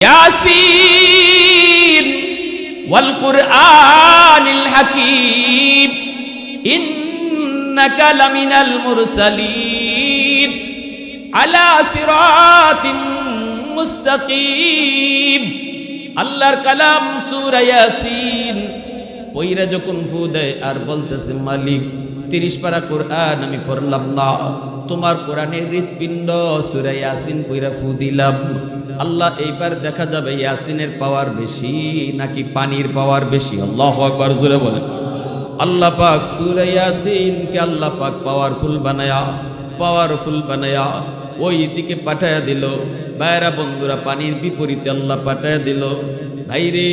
ইয়াসিন ওয়াল কুরআনিল হাকীম ইন্নাকা লামিনাল মুরসালিন আলা সিরাতিন মুস্তাকিম। আল্লাহর কালাম সূরা ইয়াসিন পয়রা যখন ফু দেয় আর বলতেছে, মালিক 30 পারা কোরআন আমি পড়লাম না, তোমার কোরআনের হৃৎপিণ্ড সূরা ইয়াসিন পয়রা ফু দিলাম। আল্লাহ এইবার দেখা যাবে ইয়াসিনের পাওয়ার বেশি নাকি পানির পাওয়ার বেশি। আল্লাহু আকবার, জোরে বলেন। আল্লাহ পাক সূরা ইয়াসিনকে আল্লাহ পাক পাওয়ারফুল বানায়া ওই দিকে পাঠায়া দিল। ভাইরা বন্ধুরা, পানির বিপরীতে আল্লাহ পাঠায়া দিল। ভাইরে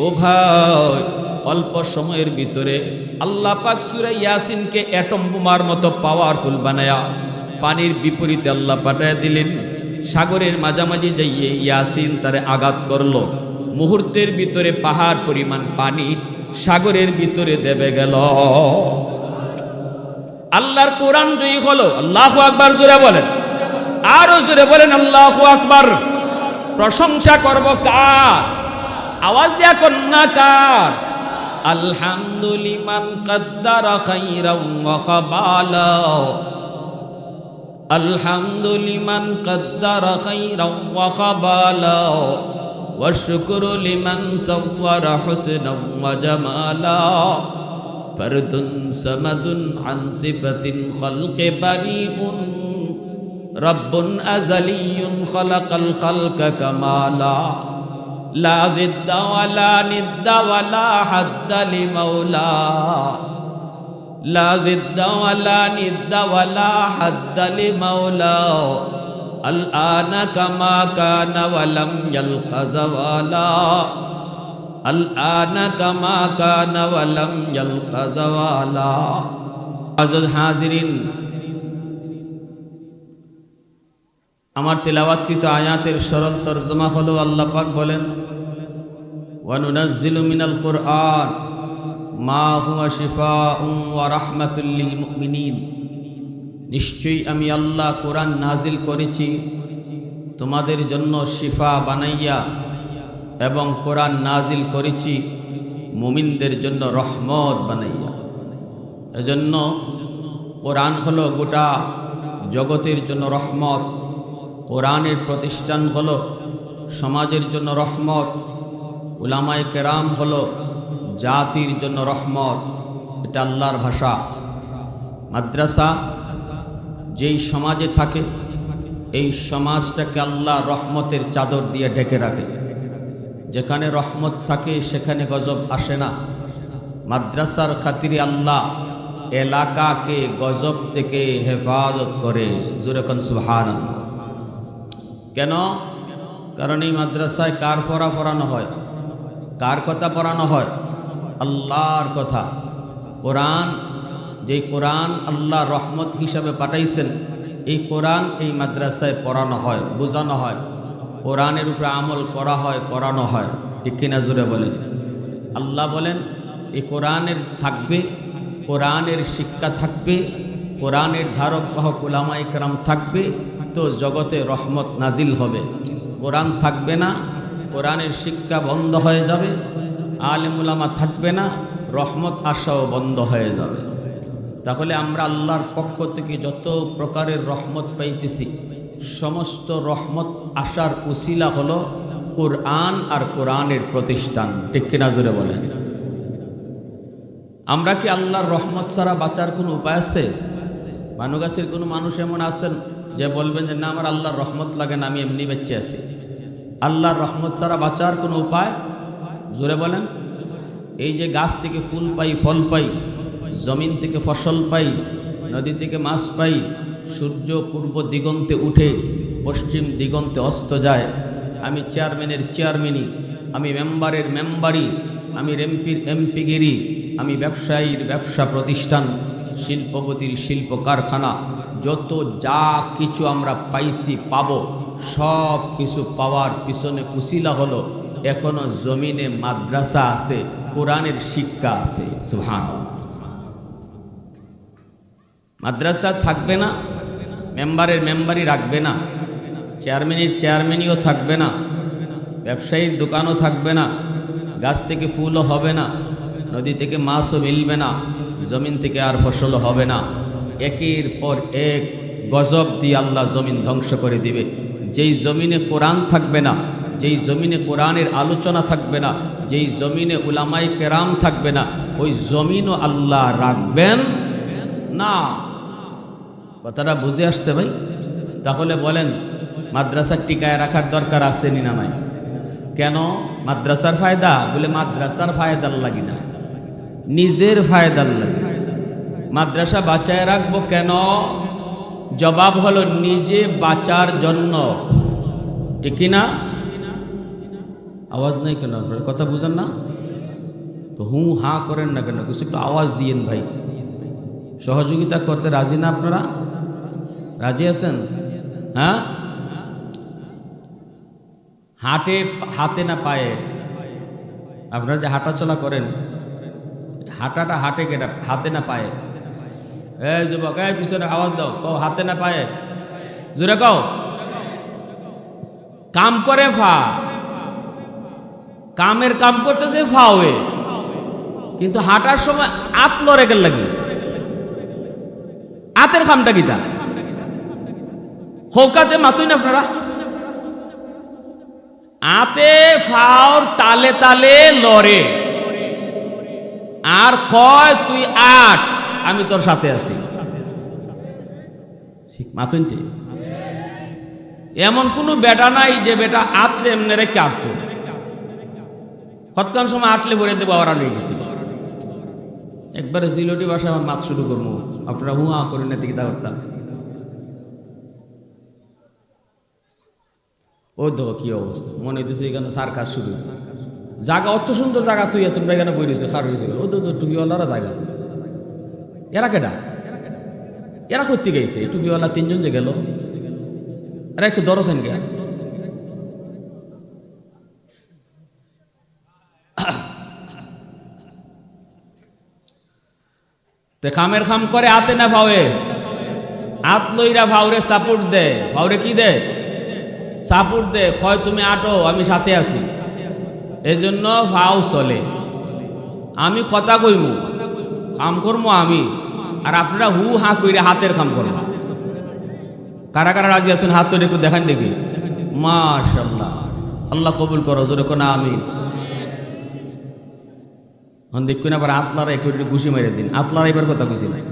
ও ভাই, অল্প সময়ের ভিতরে আল্লাহ পাক সূরা ইয়াসিনকে অ্যাটম বোমার মতো পাওয়ারফুল বানায়া পানির বিপরীতে আল্লাহ পাঠায়া দিলেন। সাগরের মাঝামাঝি যাইয়ে ইয়াসিন তারে আঘাত করলো। মুহূর্তের ভিতরে পাহাড় পরিমাণ পানি সাগরের ভিতরে দেবে গেল। আল্লাহর কোরআন জয়ী হলো। আল্লাহু আকবার, জোরে বলেন, আরো জোরে বলেন আল্লাহু আকবার। প্রশংসা করব কার? আওয়াজ দিয়া কন্যা কার? আলহামদুলিমান কদ্দারা খাইরাও ওয়া কাবালা, আলহামদুলিমান কদ্দারা খাইরাও ওয়া কাবালা, ওয়া শুকরু লিমান সাওয়ারা হুসনাও ওয়া জামালা, ফরদুন সামাদুন আন সিফাতিন খালকি বারিউন, রব্বুন আযালিয়ুন খালাকাল খালকা কামালা, লা জিদ্দা ওয়ালা নিদ্দা ওয়ালা হাদ্দা লিমাওলা, লা জিদ্দা ওয়ালা নিদ্দা ওয়ালা হাদ্দা লিমাওলা, আল আনা কামা কানা ওয়ালাম ইয়ালকা যাওয়ালা, আল আনা কামা কানা ওয়ালাম ইয়ালকা যাওয়ালা। আযিজ হাজিরিন, আমার তেলাওয়াতকৃত আয়াতের সরল তরজমা হলো, আল্লাহ পাক বলেন, ওয়া নুনাজ্জিলু মিনাল কুরআন মা হুয়া শিফাউন ওয়া রাহমাতুল লিল মুমিনিন। নিশ্চয়ই আমি আল্লাহ কোরআন নাজিল করেছি তোমাদের জন্য শিফা বানাইয়া, এবং কোরআন নাজিল করেছি মুমিনদের জন্য রহমত বানাইয়া। এজন্য কোরআন হলো গোটা জগতের জন্য রহমত। কোরআনের প্রতিষ্ঠান হলো সমাজের জন্য রহমত। উলামায়ে কেরাম হলো জাতির জন্য রহমত। এটা আল্লাহর ভাষা। মাদ্রাসা যেই সমাজে থাকে এই সমাজটাকে আল্লাহ রহমতের চাদর দিয়ে ঢেকে রাখে। যেখানে রহমত থাকে সেখানে গজব আসে না। মাদ্রাসার খাতিরে আল্লাহ এলাকাকে গজব থেকে হেফাজত করে। জোরে কোন সুবহানাল্লাহ। কেন? কারণ এই মাদ্রাসায় কার পড়ানো হয়? কার কথা পড়ানো হয়? আল্লাহর কথা। কোরআন, যেই কোরআন আল্লাহ রহমত হিসাবে পাঠাইছেন, এই কোরআন এই মাদ্রাসায় পড়ানো হয়, বোঝানো হয়, কোরআনের উপরে আমল করা হয়, করানো হয়। ঠিক কিনা জোরে বলেন। আল্লাহ বলেন এই কোরআনের থাকবে, কোরআনের শিক্ষা থাকবে, কোরআনের ধারক বাহক উলামায়ে কেরাম থাকবে, তো জগতে রহমত নাজিল হবে। কোরআন থাকবে না, কোরআনের শিক্ষা বন্ধ হয়ে যাবে, আলেম উলামা থাকবে না, রহমত আসাও বন্ধ হয়ে যাবে। তাহলে আমরা আল্লাহর পক্ষ থেকে যত প্রকারের রহমত পাইতেছি, সমস্ত রহমত আসার উসিলা হলো কোরআন আর কোরআনের প্রতিষ্ঠান। ঠিক কিনা জোরে বলেন। আমরা কি আল্লাহর রহমত ছাড়া বাঁচার কোনো উপায় আছে? বানুগাছের কোনো মানুষ এমন আছেন যে বলবেন যে না, আমার আল্লাহর রহমত লাগে না, আমি এমনি বেঁচে আছি? আল্লাহর রহমত ছাড়া বাঁচার কোনো উপায়? জোরে বলেন। এই যে গাছ থেকে ফুল পাই, ফল পাই, জমিন থেকে ফসল পাই, নদী থেকে মাছ পাই, সূর্য পূর্ব দিগন্তে উঠে পশ্চিম দিগন্তে অস্ত যায়, আমি চেয়ারম্যানের চেয়ারম্যানই, আমি মেম্বারের মেম্বারই, আমি এমপির এমপিগিরি, আমি ব্যবসায়ীর ব্যবসা প্রতিষ্ঠান, শিল্পপতির শিল্প কারখানা, যত যা কিছু আমরা পাইছি পাবো, সব কিছু পাওয়ার পিছনে উসিলা হলো এখনো জমিনে মাদ্রাসা আছে, কোরআনের শিক্ষা আছে। সুবহানাল্লাহ। মাদ্রাসা থাকবে না, মেম্বারের মেম্বারই রাখবে না, চেয়ারম্যানের চেয়ারম্যানইও থাকবে না, ব্যবসায়ীর দোকানও থাকবে না, গাছ থেকে ফুলও হবে না, নদী থেকে মাছও মিলবে না, জমিন থেকে আর ফসলও হবে না। একের পর এক গজব দিয়ে আল্লাহ জমিন ধ্বংস করে দিবে। যেই জমিনে কোরআন থাকবে না, যেই জমিনে কোরআনের আলোচনা থাকবে না, যেই জমিনে উলামায়ে কেরাম থাকবে না, ওই জমিনও আল্লাহ রাখবেন না। কথাটা বুঝে আসছে ভাই? তাহলে বলেন মাদ্রাসা টিকায় রাখার দরকার আছে না নাই? কেন? মাদ্রাসার ফায়দা? বলে মাদ্রাসার ফায়দার লাগি না, নিজের ফায়দার লাগি। মাদ্রাসা বাঁচায় রাখবো কেন? জবাব হলো নিজে বাঁচার জন্য। ঠিক না? আওয়াজ নেই কেন? আপনার কথা বুঝেন না তো? হু হা করেন না কেন? কিছু একটু আওয়াজ দিয়েন ভাই। সহযোগিতা করতে রাজি না আপনারা? রাজি আছেন? হ্যাঁ, হাতে না পায়ে? আপনারা যে হাঁটা চলা করেন, হাঁটাটা হাঁটে কেটা? হাতে না পায়ে? এই যুবক, এই পিছনে আওয়াজ দাও, কও হাতে না পায়ে? জোরে কও। কাম করে ফা, কামের কাম করতেছে ফাওয়ে, কিন্তু হাঁটার সময় আত লড়ে গেল লাগে। আতের কামটা কিতা? হৌকাতে মাতুই না আপনারা? আতে ফাওর তালে তালে লড়ে আর কয় তুই আট, আমি তোর সাথে আছি। মাতুইতে এমন কোনো বেটা নাই যে বেটা আতলে এমনি রেখে আটতো। কতক্ষণ সময় আটলে ভরে দেবো আবার নিয়ে গেছিল। একবারে সিলটি ভাষা আমার মাত শুরু করবো, আপনারা হুয়া করে না দিকে করতাম। ও দেখো কি অবস্থা, মনে হইতেছে এখানে সার্কাস শুরু হয়েছে। জায়গা অত সুন্দর জায়গা, তুই তোমরা এখানে বই রয়েছে খার হয়েছে। ও তো টুপিওয়ালারা জায়গা। এরা কেডা? এরা করতে গেছে টুপিওয়ালা তিনজন যে গেল, এরা একটু দরছেন গে। তে খামের খাম করে আতে না ফাওয়ে, আত লইরা ফাউরে সাপোর্ট দে। ফাউরে কি দে? সাপোর্ট দে, কয় তুমি আটো, আমি সাথে আছি। এই জন্য ফাও চলে। আমি কথা কইমু, কাম করবো আমি, আর আপনারা হু হা কইরে হাতের কাম করবো। কারা কারা রাজি আছেন? হাত তো একটু দেখান দেখি। মাশাআল্লাহ, আল্লাহ কবুল করো। জোরে কোনা আমি দেখুন। আবার আতলারা একটু ঘুষি মেরে দিন। আতলারা এবার কথা কইছি নাই,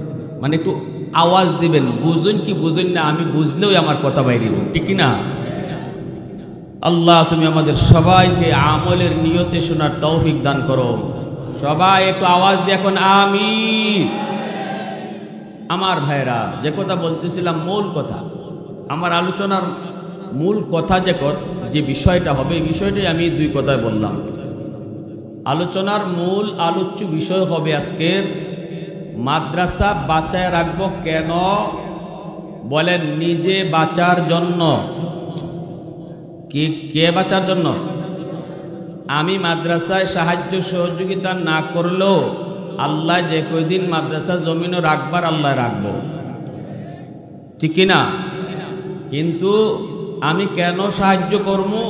মানে একটু আওয়াজ দিবেন। বুঝুন কি বুঝুন না, আমি বুঝলেও আমার কথা বাইরে, ঠিক না? আল্লাহ তুমি আমাদের সবাইকে আমলের নিয়তে শোনার তৌফিক দান করো। সবাই একটু আওয়াজ দিয়ে এখন আমিন। আমার ভাইরা, যে কথা বলতেছিলাম, মূল কথা, আমার আলোচনার মূল কথা যে বিষয়টা হবে, এই বিষয়টাই আমি দুই কথায় বললাম। আলোচনার মূল আলোচ্য বিষয় হবে আজকের মাদ্রাসা বাঁচায় রাখবো কেন? বলেন নিজে বাঁচার জন্য। কে বাঁচার জন্য? আমি মাদ্রাসায় সাহায্য সহযোগিতা না করলেও আল্লাহ যে কয়দিন মাদ্রাসা জমিনও রাখবার আল্লাহ রাখবো, ঠিক না? কিন্তু আমি কেন সাহায্য করবো?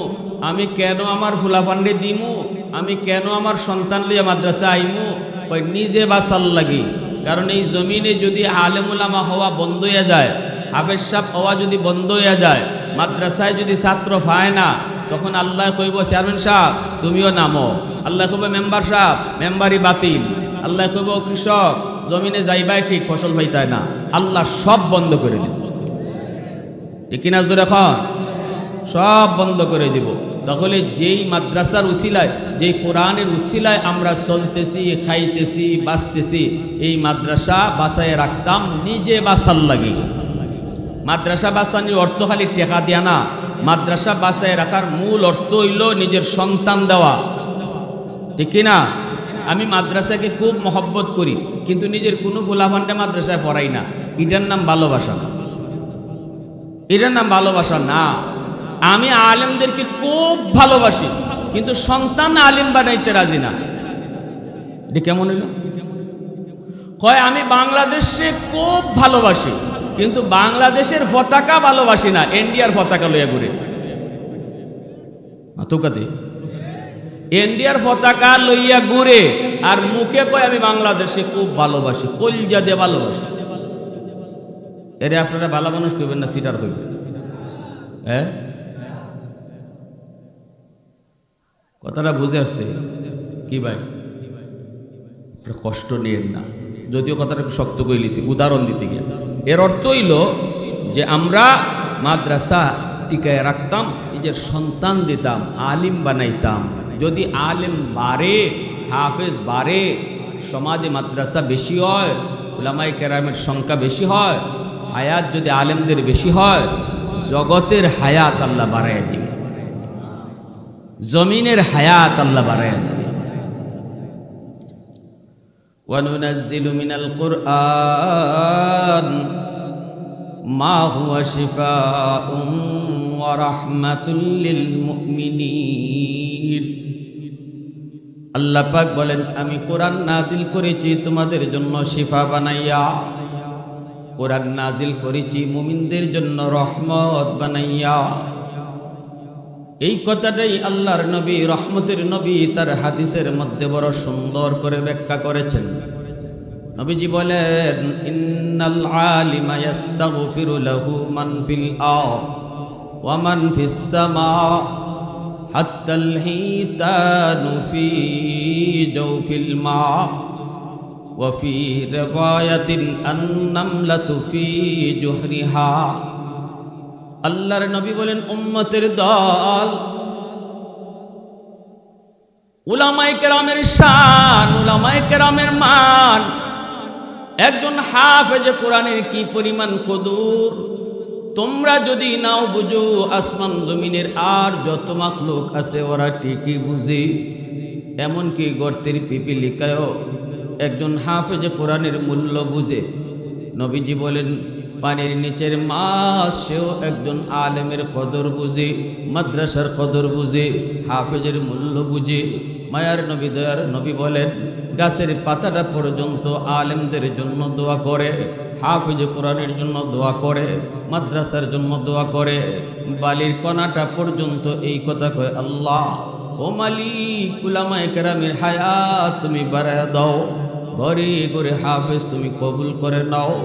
আমি কেন আমার ফুলাফান্ডে দিমু? আমি কেন আমার সন্তান লিয়া মাদ্রাসা আইমু? ওই নিজে বাঁচার লাগি। কারণ এই জমিনে যদি আলেম উলামা হওয়া বন্ধ হয়ে যায়, হাফেজ সাহেব হওয়া যদি বন্ধ হয়ে যায়, মাদ্রাসায় যদি ছাত্র পায় না, তখন আল্লাহ কইব চেয়ারম্যান সাহেব তুমিও নামো। আল্লাহ কইব মেম্বার সাহেব মেম্বারই বাতিল। আল্লাহ কইব কৃষক জমিনে যাইবাই ঠিক, ফসল পাইতায় না। আল্লাহ সব বন্ধ করে দিব, ঠিক না? জোরে এখন সব বন্ধ করে দিব। তাহলে যেই মাদ্রাসার উসিলায়, যেই কোরআনের উসিলায় আমরা চলতেছি, খাইতেছি, বাঁচতেছি, এই মাদ্রাসা বাঁচায় রাখতাম নিজে বাঁচার লাগি। মাদ্রাসা বাঁচানোর অর্থ খালি টেকা দেয়া না। মাদ্রাসা বাঁচায় রাখার মূল অর্থ হইল নিজের সন্তান দেওয়া, ঠিক না? আমি মাদ্রাসাকে খুব মহব্বত করি, কিন্তু নিজের কোনো ফুলাফান্ডে মাদ্রাসায় পড়াই না। এটার নাম ভালোবাসা না, এটার নাম ভালোবাসা না। আমি আলেমদেরকে খুব ভালোবাসি, কিন্তু সন্তান আলিম বানাইতে রাজি না। এটা কেমন হইল? কয় আমি বাংলাদেশে খুব ভালোবাসি, কিন্তু বাংলাদেশের পতাকা ভালোবাসি না, ইন্ডিয়ার পতাকা লইয়া ঘুরে। তোকাতে ইন্ডিয়ার পতাকা লইয়া ঘুরে আর মুখে কয় আমি বাংলাদেশে খুব ভালোবাসি, কলজা দিয়ে ভালোবাসি। এরে আপনারা ভালো মানুষ করবেন না সিটার করবেন? হ্যাঁ, কথাটা বুঝে আসছে কি ভাই? কষ্ট নিয়েন না, যদিও কথাটা শক্ত করে লিছি উদাহরণ দিতে গিয়ে। এর অর্থ হইল যে আমরা মাদ্রাসা টিকায় রাখতাম, নিজের সন্তান দিতাম, আলিম বানাইতাম। যদি আলিম বাড়ে, হাফেজ বাড়ে, সমাজে মাদ্রাসা বেশি হয়, উলামায়ে কেরামের সংখ্যা বেশি হয়, হায়াত যদি আলেমদের বেশি হয়, জগতের হায়াত আল্লাহ বাড়াইয়া দিবে, জমিনের হায়াত আল্লাহ বাড়াইয়া দিবে। وَنُنَزِّلُ مِنَ الْقُرْآنِ مَا هُوَ شِفَاءٌ وَرَحْمَةٌ لِلْمُؤْمِنِينَ। আল্লাহ পাক বলেন, আমি কোরআন নাজিল করেছি তোমাদের জন্য শিফা বানাইয়া, কোরআন নাজিল করেছি মুমিনদের জন্য রহমত বানাইয়া। এই কথাটাই আল্লাহর নবী, রহমতের নবী, তার হাদিসের মধ্যে বড় সুন্দর করে ব্যাখ্যা করেছেন। নবীজি বলেন, ইন্নাল আলিমা ইস্তাগফিরু লাহু মান ফিল আরদ ওয়া মান ফিস সামা হাত্তাল হিতানু ফি জাওফিল মা ওয়া ফি রিওয়ায়াতিন আন-নামলাতু ফি জুহরিহা। আল্লাহর নবী বলেন, উম্মতের দল, উলামায়ে কেরামের শান, উলামায়ে কেরামের মান, একজন হাফেজে কোরআনের কি পরিমাণ কদর তোমরা যদি নাও বুঝো, আসমান জমিনের আর যত মাখলুক আছে ওরা ঠিকই বুঝে। এমনকি গর্তের পিপিলিকায়ও একজন হাফেজে কোরআনের মূল্য বুঝে। নবীজি বলেন, পানির নিচের মাছ সেও একজন আলেমের কদর বুঝে, মাদ্রাসার কদর বুঝে, হাফেজের মূল্য বুঝে। মায়ার নবী, দয়ার নবী বলেন, গাছের পাতাটা পর্যন্ত আলেমদের জন্য দোয়া করে, হাফেজ কোরআনের জন্য দোয়া করে, মাদ্রাসার জন্য দোয়া করে, বালির কণাটা পর্যন্ত এই কথা কয়, আল্লাহ ও মালিক, উলামায়ে কেরামের হায়াত তুমি বাড়ায়া দাও, ঘরে ঘরে হাফেজ তুমি কবুল করে নাও।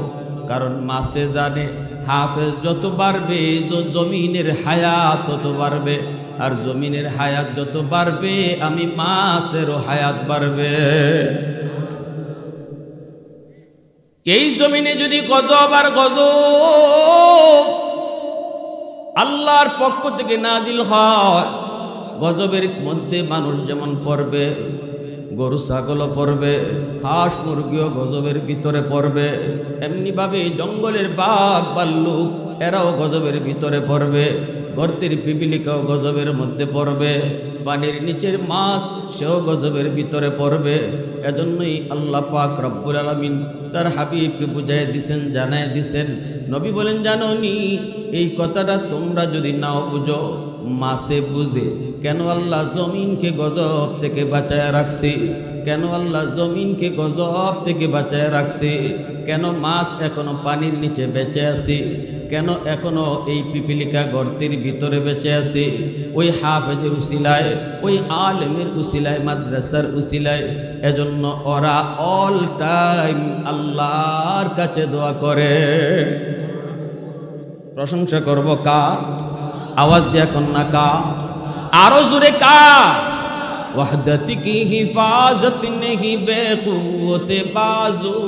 কারণ মাসে জানে হাফেজ যত বাড়বে, জমিনের হায়াত তত বাড়বে, আর জমিনের হায়াত যত বাড়বে, আমি মাছেরও হায়াত বাড়বে। এই জমিনে যদি গজব আর গজব আল্লাহর পক্ষ থেকে নাজিল হয়, গজবের মধ্যে মানুষ যেমন পড়বে, গরু ছাগলও পড়বে, হাঁস মুরগিও গজবের ভিতরে পড়বে, এমনিভাবে জঙ্গলের বাঘ ভাল্লুক এরাও গজবের ভিতরে পড়বে, গর্তের পিপিলিকাও গজবের মধ্যে পড়বে, পানির নিচের মাছ সেও গজবের ভিতরে পড়বে। এজন্যই আল্লাহ পাক রব্বুল আলামিন তার হাবিবকে বুঝাই দিছেন, জানাই দিছেন। নবী বলেন, জানোনি এই কথাটা তোমরা যদি নাও বুঝো, মাছে বুঝে কেন আল্লাহ জমিনকে গজব থেকে বাঁচায় রাখছে, কেন আল্লাহ জমিনকে গজব থেকে বাঁচায় রাখছে, কেন মাছ এখনো পানির নিচে বেঁচে আছে, কেন এখনো এই পিপিলিকা গর্তের ভিতরে বেঁচে আছে। ওই হাফেজের উসিলায়, ওই আলেমের উসিলায়, মাদ্রাসার উসিলায়। এজন্য ওরা অল টাইম আল্লাহর কাছে দোয়া করে। প্রশংসা করব কার? আওয়াজ দিয়া কন্যা কা, আরো জোরে কা। ওয়াহদত কি হিফাজত নেহি বেকুওতে বাজু,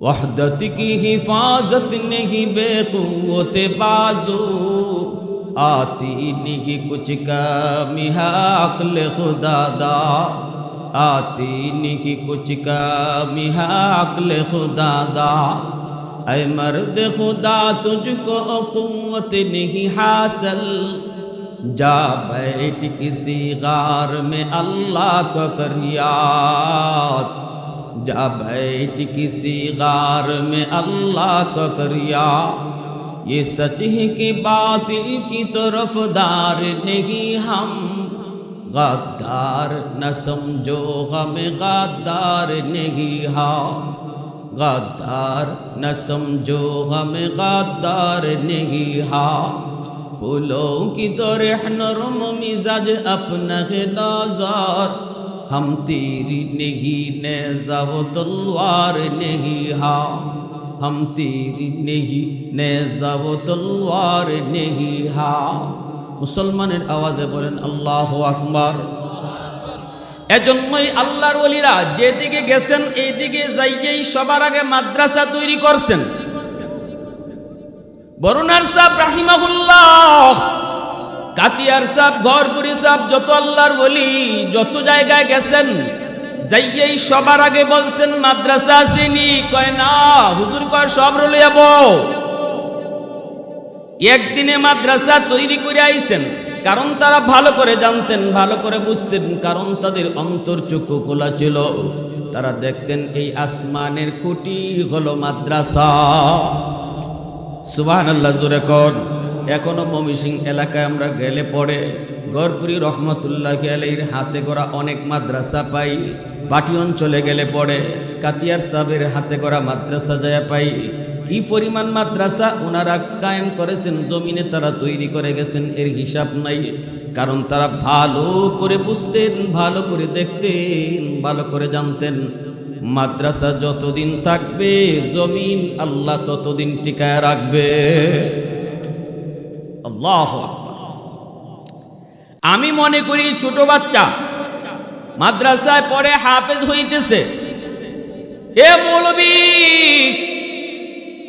वहदत की हिफाजत नहीं बेकुवते बाजू, आती नहीं कुछ कमी है अक्ल खुदा दा, आती नहीं कुछ कमी है अक्ल खुदा दा। ऐ मर्द खुदा तुझको कुव्वत नहीं हासिल, जा बैठ किसी गार में अल्लाह को कर याद, जा बैठ किसी गार में अल्लाह को कर याद। ये सच है कि बातिल की तरफदार नहीं हम, गद्दार न समझो हमें गद्दार नहीं हाँ, गद्दार न समझो हमें गद्दार नहीं हाँ। फूलों की तरह नरम मिजाज अपना है नजर हम तेरी नहीं नेज़ा वो तलवार नहीं हाँ हम तेरी नहीं नेज़ा वो तलवार नहीं हाँ মুসলমানের আওয়াজে বলেন আল্লাহু আকবার। এজন্যই আল্লাহর ওলিরা যেদিকে গেছেন এই দিকে যাইয়েই সবার আগে মাদ্রাসা তৈরি করছেন। বরুণার সাহেব রাহিমাহুল্লাহ, কাতিয়ার সাহেব, ঘরপুরি সাহেব, যত আল্লাহর ওলি যত জায়গায় গেছেন যাইয়েই সবার আগে বলছেন মাদ্রাসা আসেনি। কয় না হুজুর, কয় সব রলিয়াব। একদিনে মাদ্রাসা তৈরি করে আইছেন, কারণ তারা ভালো করে জানতেন, ভালো করে বুঝতেন, কারণ তাদের অন্তর চক্ষু খোলা ছিল। তারা দেখতেন এই আসমানের খুঁটি হলো মাদ্রাসা। সুবহানাল্লাহ জোরে কোন। এখনো ময়মনসিংহ এলাকায় আমরা গেলে পরে গড়পুরি রহমতুল্লাহি আলাইহির হাতে গড়া অনেক মাদ্রাসা পাই। পাটি অঞ্চলে গেলে পরে কাতিয়ার সাহেবের হাতে গড়া মাদ্রাসা যায় পাই। কি পরিমাণ মাদ্রাসা ওনারা কায়েম করেছেন, জমিনে তারা তৈরি করে গেছেন, এর হিসাব নাই। কারণ তারা ভালো করে বুঝতেন, ভালো করে দেখতেন, ভালো করে জানতেন মাদ্রাসা যতদিন থাকবে জমিন আল্লাহ ততদিন টিকায় রাখবে। আল্লাহু আকবার। আমি মনে করি ছোট বাচ্চা মাদ্রাসায় পড়ে হাফেজ হইতেছে, এ মৌলবী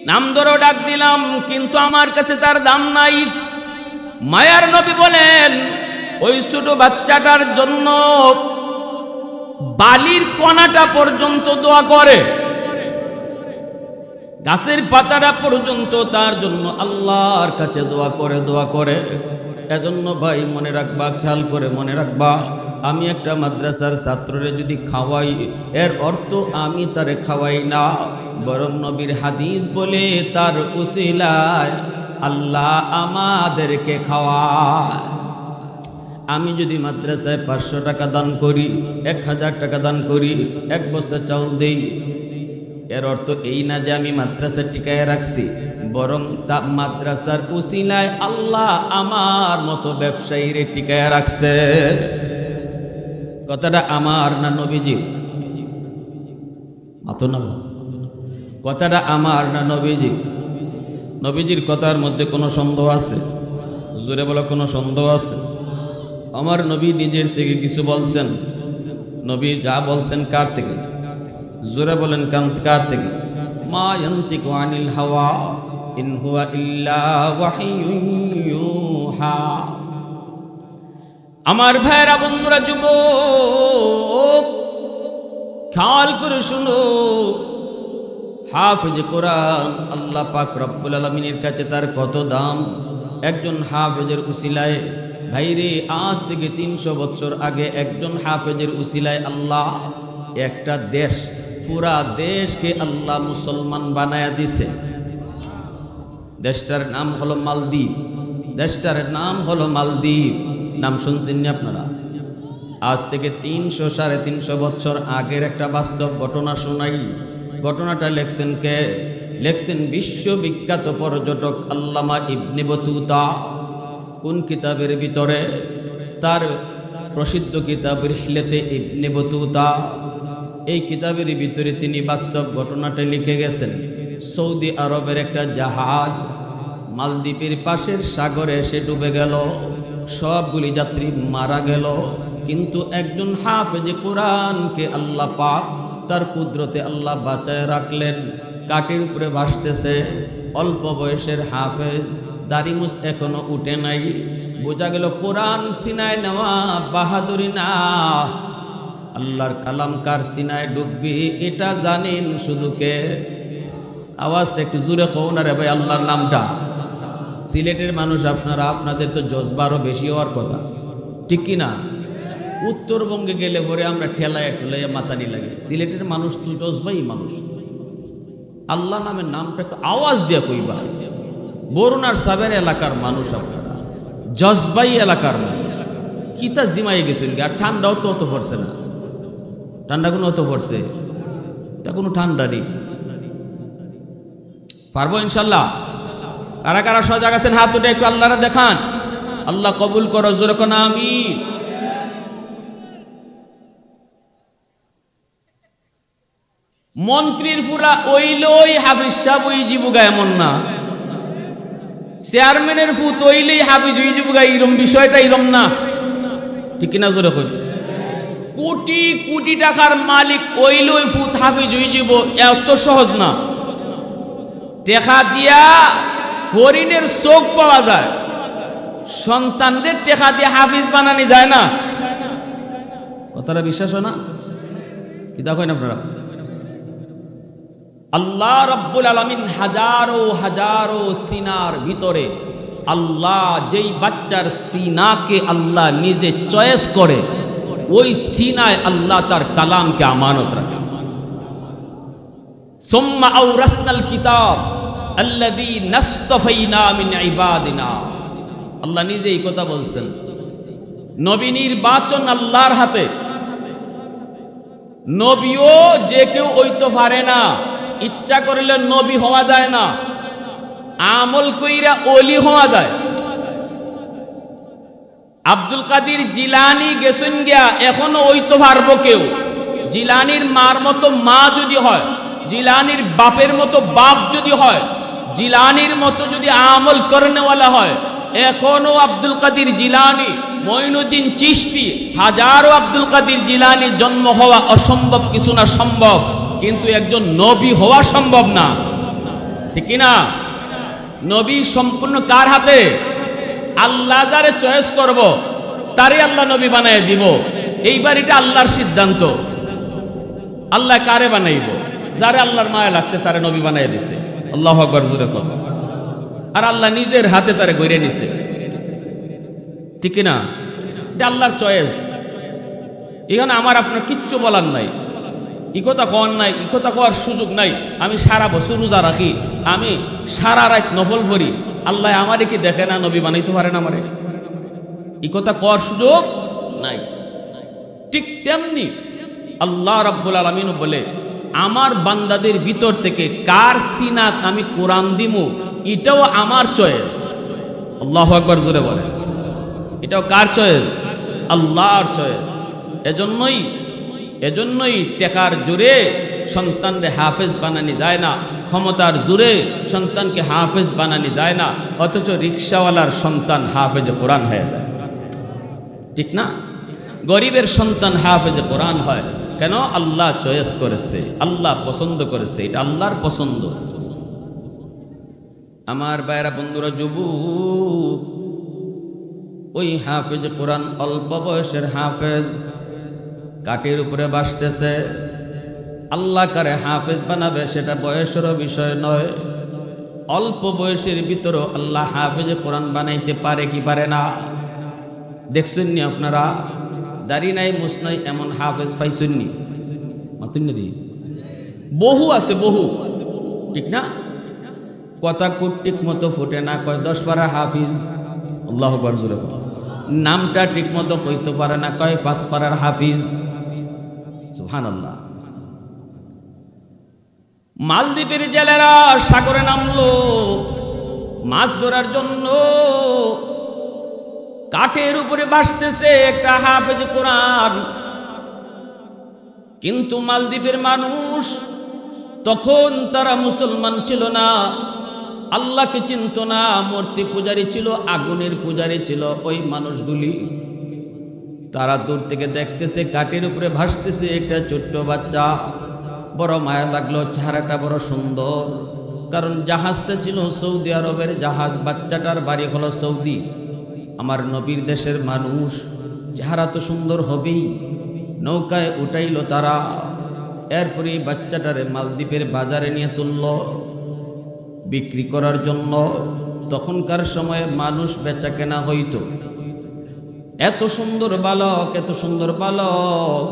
নাম ধরে ডাক দিলাম, কিন্তু আমার কাছে তার দাম নাই। মায়ার নবী বলেন ওই ছোট বাচ্চাটার জন্য বালির কণাটা পর্যন্ত দোয়া করে, গাছের পাতাটা পর্যন্ত তার জন্য আল্লাহর কাছে দোয়া করে। এজন্য ভাই মনে রাখবা, খেয়াল করে মনে রাখবা, আমি একটা মাদ্রাসার ছাত্ররে যদি খাওয়াই এর অর্থ আমি তারে খাওয়াই না, বরং নবীর হাদিস বলে তার উসিলায় আল্লাহ আমাদেরকে খাওয়ায়। আমি যদি মাদ্রাসায় 500 টাকা দান করি, 1000 টাকা দান করি, 1 বস্তা চাউল দেই, এর অর্থ এই না যে আমি মাদ্রাসা টিকায় রাখছি, বরং তা মাদ্রাসার উসিলায় আল্লাহ আমার মতো ব্যবসায়ীরে টিকায় রাখছে। কথাটা আমার না নবীজি? মাতো না, কথাটা আমার না নবীজি? নবীজির কথার মধ্যে কোনো সন্দেহ আছে? জোরে বলা কোনো সন্দেহ আছে? আমার নবী নিজের থেকে কিছু বলছেন? নবী যা বলছেন কার থেকে? জোরে বলেন কার থেকে? মা ইয়ান্তিকু আনিল হাওয়া ইন হুয়া ইল্লা ওয়াহিয়ুন ইউহা। আমার ভাইরা, বন্ধুরা, যুবক, খেয়াল করে শুনো, হাফেজ কোরআন আল্লাহ পাক রব্বুল আলামিনের কাছে তার কত দাম। একজন হাফেজের উসিলায়, ভাইরে, আজ থেকে 300 বছর আগে একজন হাফেজের উসিলায় আল্লাহ একটা দেশ, পুরা দেশকে আল্লাহ মুসলমান বানায়া দিছে। দেশটার নাম হলো মালদ্বীপ। দেশটার নাম হলো মালদ্বীপ। নাম শুনছেন না আপনারা? আজ থেকে 300-350 বছর আগের একটা বাস্তব ঘটনা শোনাই। ঘটনাটা লেখছেন কে? লেখছেন বিশ্ববিখ্যাত পর্যটক আল্লামা ইবনে বতুতা। কোন কিতাবের ভিতরে? তার প্রসিদ্ধ কিতাব রিহলাতে ইবনে বতুতা। এই কিতাবের ভিতরে তিনি বাস্তব ঘটনাটা লিখে গেছেন। সৌদি আরবের একটা জাহাজ মালদ্বীপের পাশের সাগরে এসে ডুবে গেল, সবগুলি যাত্রী মারা গেল, কিন্তু একজন হাফেজে কোরআনকে আল্লাহ পাক তার কুদরতে আল্লাহ বাঁচায় রাখলেন। কাঠের উপরে ভাসতেছে, অল্প বয়সের হাফেজ, দাড়িমুছ এখনো উঠে নাই। বোঝা গেল কোরআন সিনায় নেওয়া বাহাদুরি না, আল্লাহর কালাম কার সিনায় ডুববি এটা জানেন শুধু কে? আওয়াজটা একটু জোরে কও না রে ভাই, আল্লাহর নামটা। সিলেটের মানুষ আপনারা, আপনাদের তো জজবারও বেশি হওয়ার কথা, ঠিক কি না? উত্তরবঙ্গে গেলে পরে আমরা ঠেলায় ঠেলাইয়া মাতানি লাগে। সিলেটের মানুষ তো জজবাই মানুষ। আল্লাহ নামের নামটা একটু আওয়াজ দিয়ে কইবা। বরুণার সাবের এলাকার মানুষ আপনারা, জজবাই এলাকার মানুষ। কিতা জিমাই গেছিল, আর ঠান্ডাও তো অত পড়ছে না। ঠান্ডা কোনো অত পড়ছে? তা কোনো ঠান্ডা নেই। পারবো ইনশাল্লাহ? কারা কারা সজাগ আছেন হাত উঠে একটু আল্লাহরা দেখান। আল্লাহ কবুল করো, জোরে কোন আমিন। মন্ত্রীর ফুরা ওইলই হাফিজ সাহেব ওই জীবুগা এমন না, চেয়ারম্যানের ফুত ওইলেই হাফিজ ওই জীবুগা এরম বিষয়টা এরম না, ঠিক না জোরে কই? কোটি কোটি টাকার মালিক ওইলই ফুত হাফিজ ওই জীব এত সহজ না। টেকা দিয়া হরিণের চোখ পাওয়া যায়, সন্তানদের টেকা দিয়ে হাফিজ বানানি যায় না। কথাটা বিশ্বাস হয় না? কি দেখেন আপনারা? আল্লাহ রাব্বুল আলামিন হাজারো হাজারো সিনার ভিতরে আল্লাহ যেই বাচ্চার সিনাকে আল্লাহ নিজে চয়েস করে, ওই সিনায় আল্লাহ তার কালামকে আমানত রাখে। সুম্মা আওরাসনাল কিতাব আল্লাযী নাসতাফাইনা মিন ইবাদিনা। আল্লাহ নিজে এই কথা বলছেন। নবী নির্বাচন আল্লাহর হাতে। নবীও যে কেউ হইতে পারে না, ইচ্ছা করলে নবী হওয়া যায় না, আমল কইরা ওলি হওয়া যায়। আব্দুল কাদের জিলানী গেছেন গিয়া, এখনো হইতে পারবো কেউ। জিলানির মার মতো মা যদি হয়, জিলানির বাপের মতো বাপ যদি হয়, জিলানির মতো যদি আমল করনেওয়ালা হয়, এখনো আব্দুল কাদের জিলানী, মঈনুদ্দিন চিশতি, হাজারো আব্দুল কাদের জিলানী জন্ম হওয়া অসম্ভব কিছু না, সম্ভব। কিন্তু একজন নবী হওয়া সম্ভব না, ঠিক না? নবী সম্পূর্ণ কার হাতে? আল্লাহ যারে চয়েস করব তারে আল্লাহ নবী বানায় দিব। এইবার এটা আল্লাহর সিদ্ধান্ত। আল্লাহ কারে বানাইব? যারে আল্লাহর মায়া লাগছে তারে নবী বানায় দিছে। আল্লাহু আকবার, জোরে কর। আর আল্লাহ নিজের হাতে তারে গইরে নিছে, ঠিক না? এটা আল্লাহর চয়েস। এখানে আমার আপনার কিচ্ছু বলার নাই, ইকতা কর নাই, ইকতা করার সুযোগ নাই। আমি সারা বছর রোজা রাখি, আমি সারা রাত নফল পড়ি, আল্লাহ আমারে কি দেখে না? নবী বানাইতে পারে না আমারে? ইকতা করার সুযোগ নাই। ঠিক তেমনি আল্লাহ রাব্বুল আলামিন বলে, আমার বান্দাদের ভিতর থেকে কার সিনাত আমি কোরআন দিমু, এটাও আমার চয়েস। আল্লাহু আকবার, জোরে বলে। এটাও কার চয়েস? আল্লাহর চয়েস। এজন্যই টেকার জোরে সন্তানরে হাফেজ বানানি যায় না, ক্ষমতার জোরে সন্তানকে হাফেজ বানানি যায় না, অথচ রিক্সাওয়ালার সন্তান হাফেজে কোরআন হয়ে যায়, ঠিক না? গরিবের সন্তান হাফেজে কোরআন হয় কেন? আল্লাহ চয়েস করেছে, আল্লাহ পছন্দ করেছে, এটা আল্লাহর পছন্দ। আমার ভাইরা, বন্ধুরা, যুবক, ওই হাফেজ কোরআন অল্প বয়সের হাফেজ কাঠের উপরে বাসতেছে। আল্লাহ কারে হাফেজ বানাবে সেটা বয়সেরও বিষয় নয়। অল্প বয়সের ভিতরেও আল্লাহ হাফেজে কোরআন বানাইতে পারে কি পারে না? দেখছেন নি আপনারা? দাড়ি নাই, মুছ নাই, এমন হাফেজ পাইছেন নি? মাতুন্নি বহু আছে, বহু, ঠিক না? কথা ঠিক মতো ফুটে না, কয় 10 পারা হাফিজ। আল্লাহু আকবার, জোরে বল। নামটা ঠিক মতো কইতে পারে না, কয় 5 পারার হাফিজ। সুবহানাল্লাহ। মালদ্বীপের জেলেরা সাগরে নামলো মাছ ধরার জন্য। কাঠের উপরে ভাসতেছে একটা হাফেজ কোরআন। কিন্তু মালদ্বীপের মানুষ তখন তারা মুসলমান ছিল না, আল্লাহকে চিনত না, মূর্তি পূজারী ছিল, আগুনের পূজারী ছিল। ওই মানুষগুলি তারা দূর থেকে দেখতেছে কাঠের উপরে ভাসতেছে একটা ছোট্ট বাচ্চা। বড় মায়া লাগলো, চেহারাটা বড় সুন্দর, কারণ জাহাজটা ছিল সৌদি আরবের জাহাজ, বাচ্চাটার বাড়ি হলো সৌদি। আমার নবীর দেশের মানুষ, চেহারা তো সুন্দর হবেই। নৌকায় উঠাইল তারা, এরপরে বাচ্চাটারে মালদ্বীপের বাজারে নিয়ে তুলল বিক্রি করার জন্য। তখনকার সময়ে মানুষ বেচা কেনা হইত। এত সুন্দর বালক, এত সুন্দর বালক,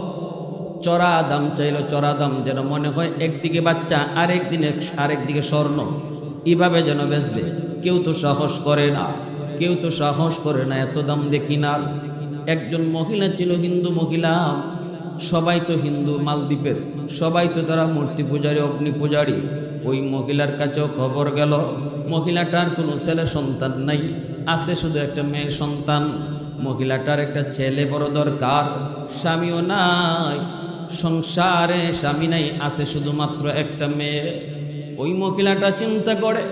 চড়া দাম চাইল, চড়া দাম, যেন মনে হয় একদিকে বাচ্চা আরেকদিকে স্বর্ণ, এইভাবে যেন বেচবে। কেউ তো সাহস করে না, কেউ তো সাহস করে না, এত দাম দেখি না। একজন মহিলা ছিল, হিন্দু মহিলা, সবাই তো হিন্দু, মালদ্বীপের সবাই তো তারা মূর্তি পূজারী, অগ্নি পূজারী। ওই মহিলার কাছেও খবর গেল, মহিলাটার কোনো ছেলে সন্তান নাই, আছে শুধু একটা মেয়ে সন্তান। মহিলাটার একটা ছেলে বড় দরকার, স্বামীও নাই, সংসারে স্বামী নাই, আছে শুধুমাত্র একটা মেয়ে। ওই মহিলাটা চিন্তা করে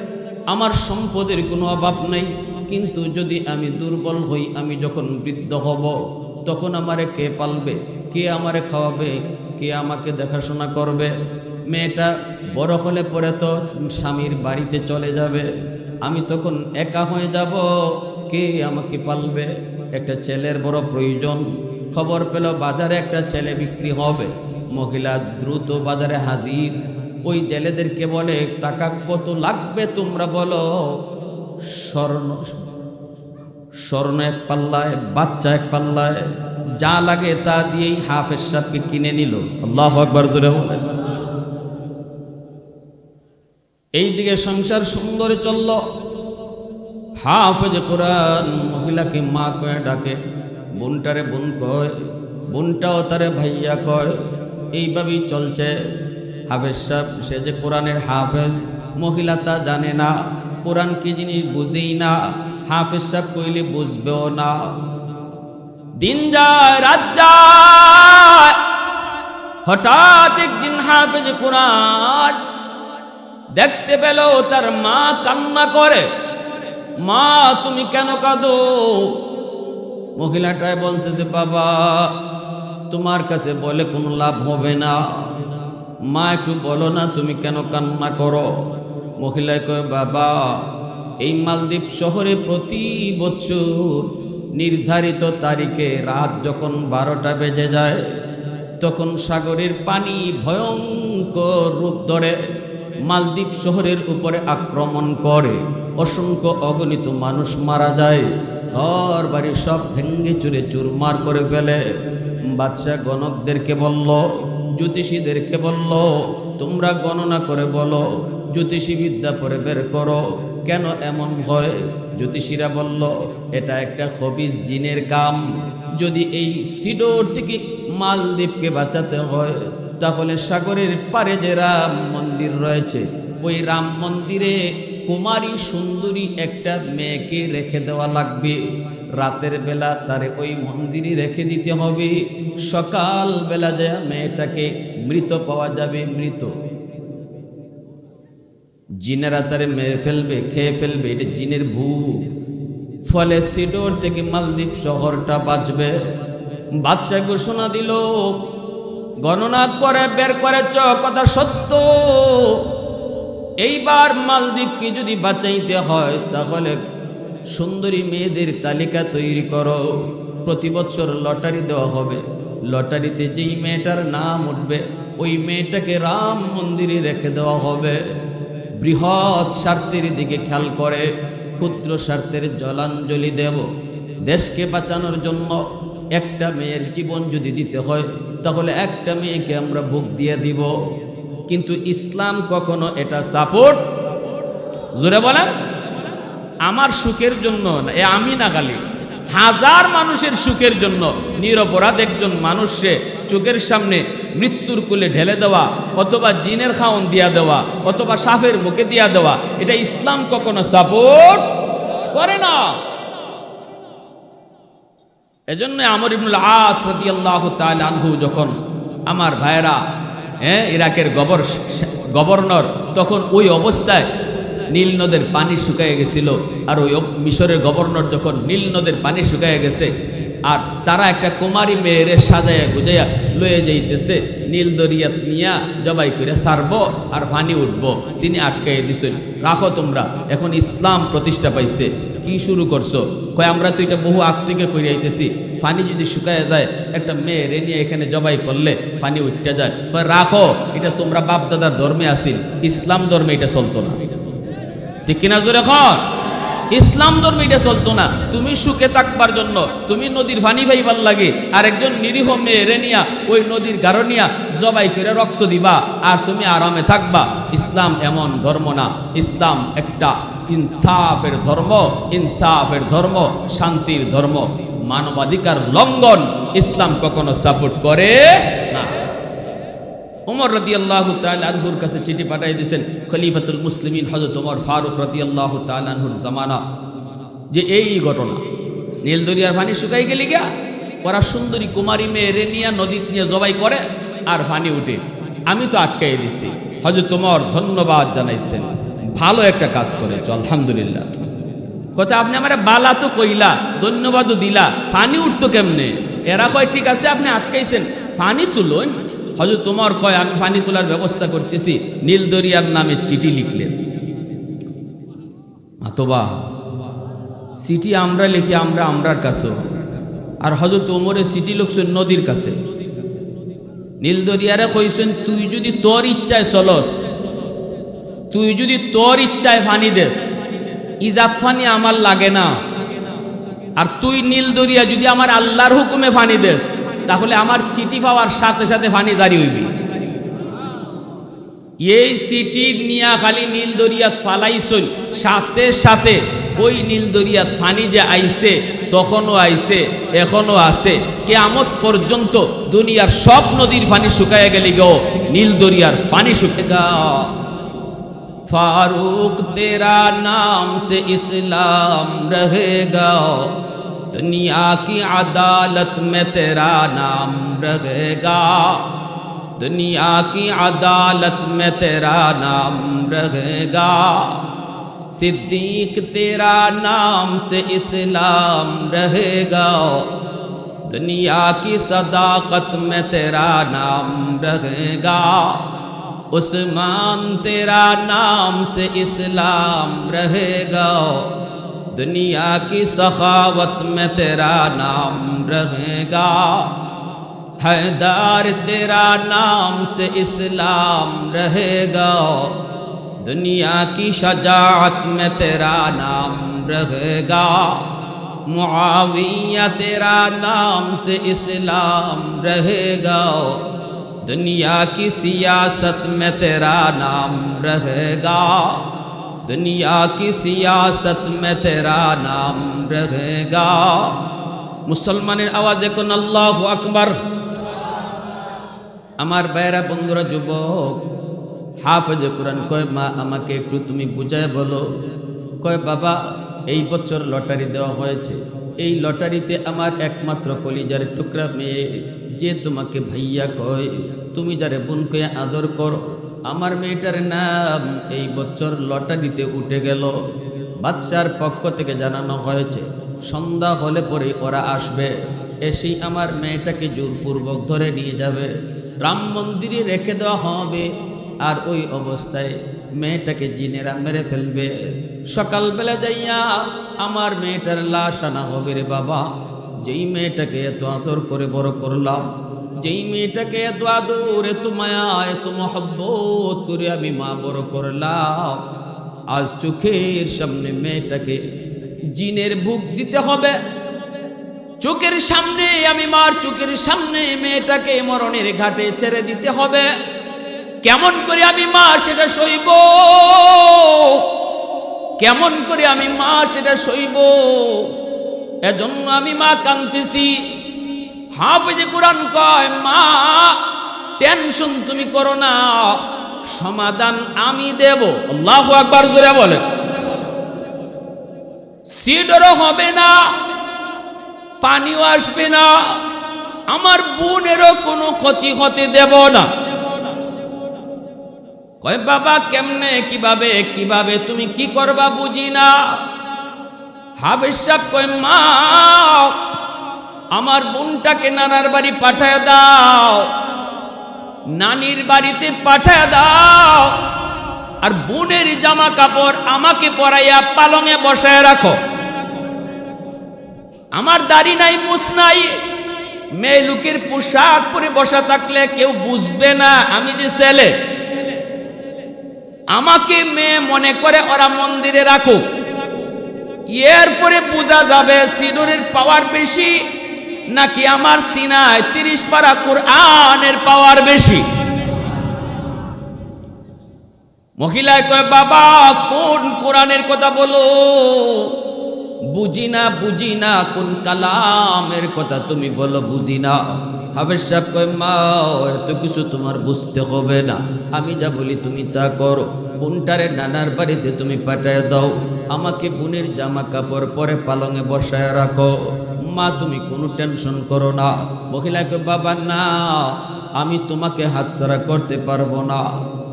আমার সম্পদের কোনো অভাব নেই, কিন্তু যদি আমি দুর্বল হই, আমি যখন বৃদ্ধ হব, তখন আমারে কে পালবে, কে আমারে খাওয়াবে, কে আমাকে দেখাশোনা করবে? মেয়েটা বড় হলে পরে তো স্বামীর বাড়িতে চলে যাবে, আমি তখন একা হয়ে যাব, কে আমাকে পালবে? একটা ছেলের বড় প্রয়োজন। খবর পেল বাজারে একটা ছেলে বিক্রি হবে। মহিলা দ্রুত বাজারে হাজির। ওই জেলেদেরকে বলে, টাকা কত লাগবে তোমরা বলো। স্বর্ণ এক পাল্লায়, বাচ্চা এক পাল্লায়, যা লাগে তা দিয়েই হাফেজ সাহেবকে কিনে নিল। আল্লাহু আকবার জোরে বলেন। এইদিকে সংসার সুন্দর চলল। হাফেজ কোরআন মহিলাকে মা কয়ে ডাকে, বোনটারে বোন কয়, বোনটাও তারে ভাইয়া কয়। এইভাবেই চলছে। হাফেজ সাহেব, সে যে কোরআনের হাফেজ, মহিলা তা জানে না, কোরআন কি জিনিস বুঝেই না। হাফেজ সাহেব কইলে বুঝবেও না। দিন যায় রাত যায়, হঠাৎ একদিন হাফেজ কোরআন দেখতে পেল তার মা কান্না করে। মা তুমি কেন কাঁদো? মহিলাটাই বলতেছে, বাবা তোমার কাছে বলে কোনো লাভ হবে না, মা একটু বলো না তুমি কেন কান্না করো? মহিলায় কয়, বাবা এই মালদ্বীপ শহরে প্রতি বছর নির্ধারিত তারিখে রাত যখন 12টা বেজে যায়, তখন সাগরের পানি ভয়ঙ্কর রূপ ধরে মালদ্বীপ শহরের উপরে আক্রমণ করে, অসংখ্য অগণিত মানুষ মারা যায়, ঘর বাড়ি সব ভেঙ্গে চুরে চুরমার করে ফেলে। বাদশাহ গণকদেরকে বলল, জ্যোতিষীদেরকে বলল, তোমরা গণনা করে বলো, জ্যোতিষী বিদ্যা পরে বের করো কেন এমন হয়। জ্যোতিষীরা বলল, এটা একটা খবিস জিনের কাম। যদি এই সিডোর থেকে মালদ্বীপকে বাঁচাতে হয়, তাহলে সাগরের পারে যে রাম মন্দির রয়েছে, ওই রাম মন্দিরে কুমারী সুন্দরী একটা মেয়েকে রেখে দেওয়া লাগবে। রাতের বেলা তারে ওই মন্দিরে রেখে দিতে হবে, সকাল বেলা যে মেয়েটাকে মৃত পাওয়া যাবে, মৃত। জিনেরা তারে মেরে ফেলবে, খেয়ে ফেলবে, এটা জিনের ভূত। ফলে সিডোর থেকে মালদ্বীপ শহরটা বাঁচবে। বাদশাহ ঘোষণা দিল, গণনা করে বের করেছ, কথা সত্য। এইবার মালদ্বীপকে যদি বাঁচাইতে হয়, তাহলে সুন্দরী মেয়েদের তালিকা তৈরি করো। প্রতি বছর লটারি দেওয়া হবে, লটারিতে যেই মেয়েটার নাম উঠবে, ওই মেয়েটাকে রাম মন্দিরে রেখে দেওয়া হবে। বৃহৎ স্বার্থের দিকে খেয়াল করে ক্ষুদ্র স্বার্থের জলাঞ্জলি দেব। দেশকে বাঁচানোর জন্য একটা মেয়ের জীবন যদি দিতে হয়, তাহলে একটা মেয়েকে আমরা ভোগ দিয়ে দিব। কিন্তু ইসলাম কখনো এটা সাপোর্ট, জোরে বলেন, আমার সুখের জন্য না, এ আমি না, খালি হাজার মানুষের সুখের জন্য নিরপরাধ একজন মানুষকে চোখের সামনে মৃত্যুর কোলে ঢেলে দেওয়া, অথবা জিনের খাওন দিয়া দেওয়া, অথবা সাফের মুখে দিয়া দেওয়া, এটা ইসলাম কখনো সাপোর্ট করে না। এজন্য আমর ইবনুল আস রাদিয়াল্লাহু তাআলা আনহু যখন, আমার ভাইরা, ইরাকের গভর্নর, তখন ওই অবস্থায় নীল নদের পানি শুকিয়ে গেছিল। আর ওই মিশরের গভর্নর যখন নীল নদের পানি শুকিয়ে গেছে, আর তারা একটা কুমারী মেয়েরে সাজাইয়া গুজাইয়া লয়ে যাইতেছে, নীল দরিয়াত নিয়া জবাই করে সারবো আর পানি উঠবো, তিনি আটকাই দিছেন, রাখো তোমরা, এখন ইসলাম প্রতিষ্ঠা পাইছে, কি শুরু করছো? কয় আমরা তো এটা বহু আগ থেকে করে আইতেছি, পানি যদি শুকায় যায়, একটা মেয়ে নিয়ে এখানে জবাই করলে পানি উঠতে যায়। কয় রাখো, এটা তোমরা বাপ দাদার ধর্মে আসিল, ইসলাম ধর্মে এটা চলতো না। ঠিক কিনা জোরে কর? ইসলাম ধর্মে এটা চলতো না। তুমি সুখে থাকবার জন্য তুমি নদীর পানি পাইবার লাগে আর একজন নিরীহ মেয়ে নিয়া ওই নদীর গাঢ় নিয়া জবাই করে রক্ত দিবা আর তুমি আরামে থাকবা। ইসলাম এমন ধর্ম না। ইসলাম একটা ইনসাফের ধর্ম, ইনসাফের ধর্ম, শান্তির ধর্ম। মানবাধিকার লঙ্ঘন ইসলাম কখনো সাপোর্ট করে না। ওমর রাদিয়াল্লাহু তাআলা আনহুর কাছে চিঠি পাঠিয়ে দিয়েছেন খলিফাতুল মুসলিমিন হযরত ওমর ফারুক রাদিয়াল্লাহু তাআলা আনহুর জামানা, যে এই ঘটনা নীলদরিয়ার পানি শুকাই গেলি গিয়া ওরা সুন্দরী কুমারী মেয়ে নিয়ে নদী নিয়ে জবাই করে আর পানি উঠে, আমি তো আটকাই দিছি। হযরত ওমর ধন্যবাদ জানাইছেন, ভালো একটা কাজ করেছো, আলহামদুলিল্লাহ। কথা আপনি আমার বালা তো কইলা, ধন্যবাদও দিলা, পানি উঠতো কেমনে? এরা কয় ঠিক আছে আপনি আটকাইছেন, পানি তুলুন। হযরত ওমর কয় আমি পানি তোলার ব্যবস্থা করতেছি, নীলদরিয়ার নামে চিঠি লিখলেন। অথবা চিঠি আমরা লিখি আমরার কাছে, আর হযরত ওমরের চিঠি লিখছেন নদীর কাছে। নীলদরিয়ারে কইছেন তুই যদি তোর ইচ্ছায় চলস, তুই যদি তোর ইচ্ছায় পানি দেস, ইজাত পানি আমার লাগে না। আর তুই নীলদরিয়া যদি আমার আল্লাহর হুকুমে পানি দেস, তাহলে আমার চিঠি পাওয়ার সাথে সাথে পানি জারি হইবি। এই চিঠি নিয়া খালি নীলদরিয়াত ফালাইছই, সাথে সাথে ওই নীলদরিয়াত পানি যে আইছে, তখনও আইছে, এখনো আছে, কিয়ামত পর্যন্ত দুনিয়ার সব নদীর পানি শুকায় গেলে গো নীলদরিয়ার পানি শুকায়গা। फारूक तेरा नाम से इस्लाम रहेगा, दुनिया की अदालत में तेरा नाम रहेगा, दुनिया की अदालत में तेरा नाम रहेगा। सिद्दीक तेरा नाम से इस्लाम रहेगा, दुनिया की सदाकत में तेरा नाम रहेगा। उस्मान तेरा नाम से इस्लाम रहेगा, दुनिया की सखावत में तेरा नाम रहेगा। हैदर तेरा नाम से इस्लाम रहेगा, दुनिया की शजाअत में तेरा नाम रहेगा। मुआविया तेरा नाम से इस्लाम रहेगा, दुनिया की सियासत में तेरा नाम रहेगा, दुनिया की सियासत में तेरा नाम रहेगा। मुसलमाনের आवाज এখন আল্লাহু আকবার। আমার ভাইরা বন্ধুরা যুবক হাফেজে কোরআন কয় মা আমাকে একটু তুমি বুঝায় বলো। কয় বাবা এই বছর লটারি দেওয়া হয়েছে, এই লটারিতে আমার একমাত্র কলিজার টুকরা মেয়ে যে তোমাকে ভাইয়া কয়, তুমি যারে বোন কয়ে আদর করো, আমার মেয়েটার নাম এই বছর লটারিতে উঠে গেল। বাদশার পক্ষ থেকে জানানো হয়েছে সন্ধ্যা হলে পরে ওরা আসবে, এসে আমার মেয়েটাকে জোরপূর্বক ধরে নিয়ে যাবে, রাম মন্দিরে রেখে দেওয়া হবে। আর ওই অবস্থায় মেয়েটাকে জিনেরা মেরে ফেলবে। সকালবেলা যাইয়া আমার মেয়েটার লাশ আনা হবে রে বাবা। যেই মেয়েটাকে এত আদর করে বড় করলাম, যেই মেয়েটাকে এত আদর, এত মায়া, এত মহব্বত করে আমি মা বড় করলাম, আজ চোখের সামনে মেয়েটাকে জিনের ভুগ দিতে হবে। চোখের সামনে আমি মার চোখের সামনে মেয়েটাকে মরণের ঘাটে ছেড়ে দিতে হবে। কেমন করে আমি মা সেটা সইব? কেমন করে আমি মা সেটা সইব? এজন্য আমি মা কাঁদতেছি। হাফেজে কোরআন কয় মা টেনশন তুমি করো না, সমাধান আমি দেব। আল্লাহু আকবার জোরে বলেন। সিডরও হবে না, পানিও আসবে না, আমার বোনেরও কোনো ক্ষতি হতে দেব না। কয় বাবা কেমনে, কিভাবে কিভাবে তুমি কি করবা বুঝি না। হাফেজ সাহেব কয় মা আমার বোনটাকে নানার বাড়ি পাঠায় দাও, নানির বাড়িতে পাঠায় দাও, আর বোনের জামা কাপড় আমাকে পরাইয়া পালঙে বসায় রাখো। আমার দাড়ি নাই, মুছ নাই, মেয়ে লোকের পোশাক পরে বসা থাকলে কেউ বুঝবে না আমি যে ছেলে। আমাকে মেয়ে মনে করে ওরা মন্দিরে রাখুক, এরপরে বোঝা যাবে সিঁদুরের পাওয়ার বেশি নাকি আমার সিনায় 30 পারা কোরআনের পাওয়ার বেশি। মহিলায় কয় বাবা কোন কোরআনের কথা বলো? বুঝি না, বুঝি না, কোন কালামের কথা তুমি বলো বুঝি না। হাফেজ সাহেব কয় মা এত কিছু তোমার বুঝতে হবে না, আমি যা বলি তুমি তা করো। বোনটারে নানার বাড়িতে তুমি পাঠায় দাও, আমাকে বোনের জামা কাপড় পরে পালঙে বসায় রাখো। মা তুমি কোনো টেনশন করো না। মহিলাকে বাবা না, আমি তোমাকে হাতছাড়া করতে পারবো না,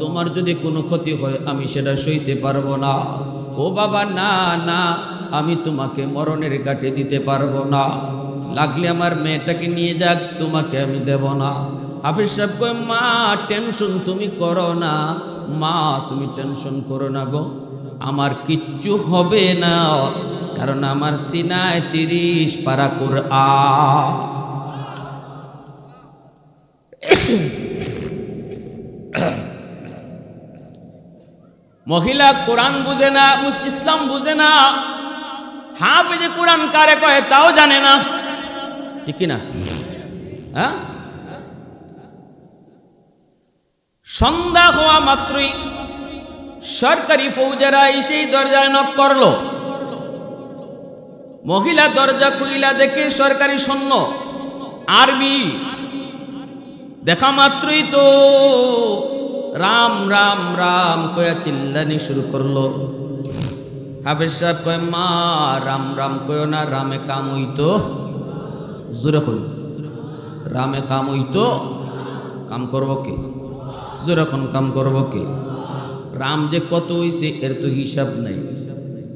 তোমার যদি কোনো ক্ষতি হয় আমি সেটা সইতে পারবো না। ও বাবা না না, আমি তোমাকে মরণের ঘাটে দিতে পারবো না, লাগলে আমার মেয়েটাকে নিয়ে যাক, তোমাকে আমি দেব না। হাফিজ সাহেব কয় মা টেনশন তুমি করো না, মা তুমি টেনশন করো না গো, আমার কিচ্ছু হবে না, কারণ আমার সিনায় 30 পারা কুরআন। মহিলা কোরআন বুঝে না, ইসলাম বুঝে না, হাফেজে কোরআন কারে কয় তাও জানে না, ঠিক কিনা? হ্যাঁ, সন্ধ্যা হওয়া মাত্রই সরকারি ফৌজেরা এসেই দরজায় নক করলো। মহিলা দরজা খুইলা দেখে সরকারি সৈন্য, আর্মি। দেখা মাত্রই তো রাম রাম রাম কয়া চিল্লানি শুরু করলো। হাফেজ সাহেব কয় মা রাম রাম কয় না, রামে কাম হইতো, জোরে কই রামে কাম হইতো, কাম করব কে? জোরে কোন কাম করব কে? রাম যে কত হইছে এর তো হিসাব নাই।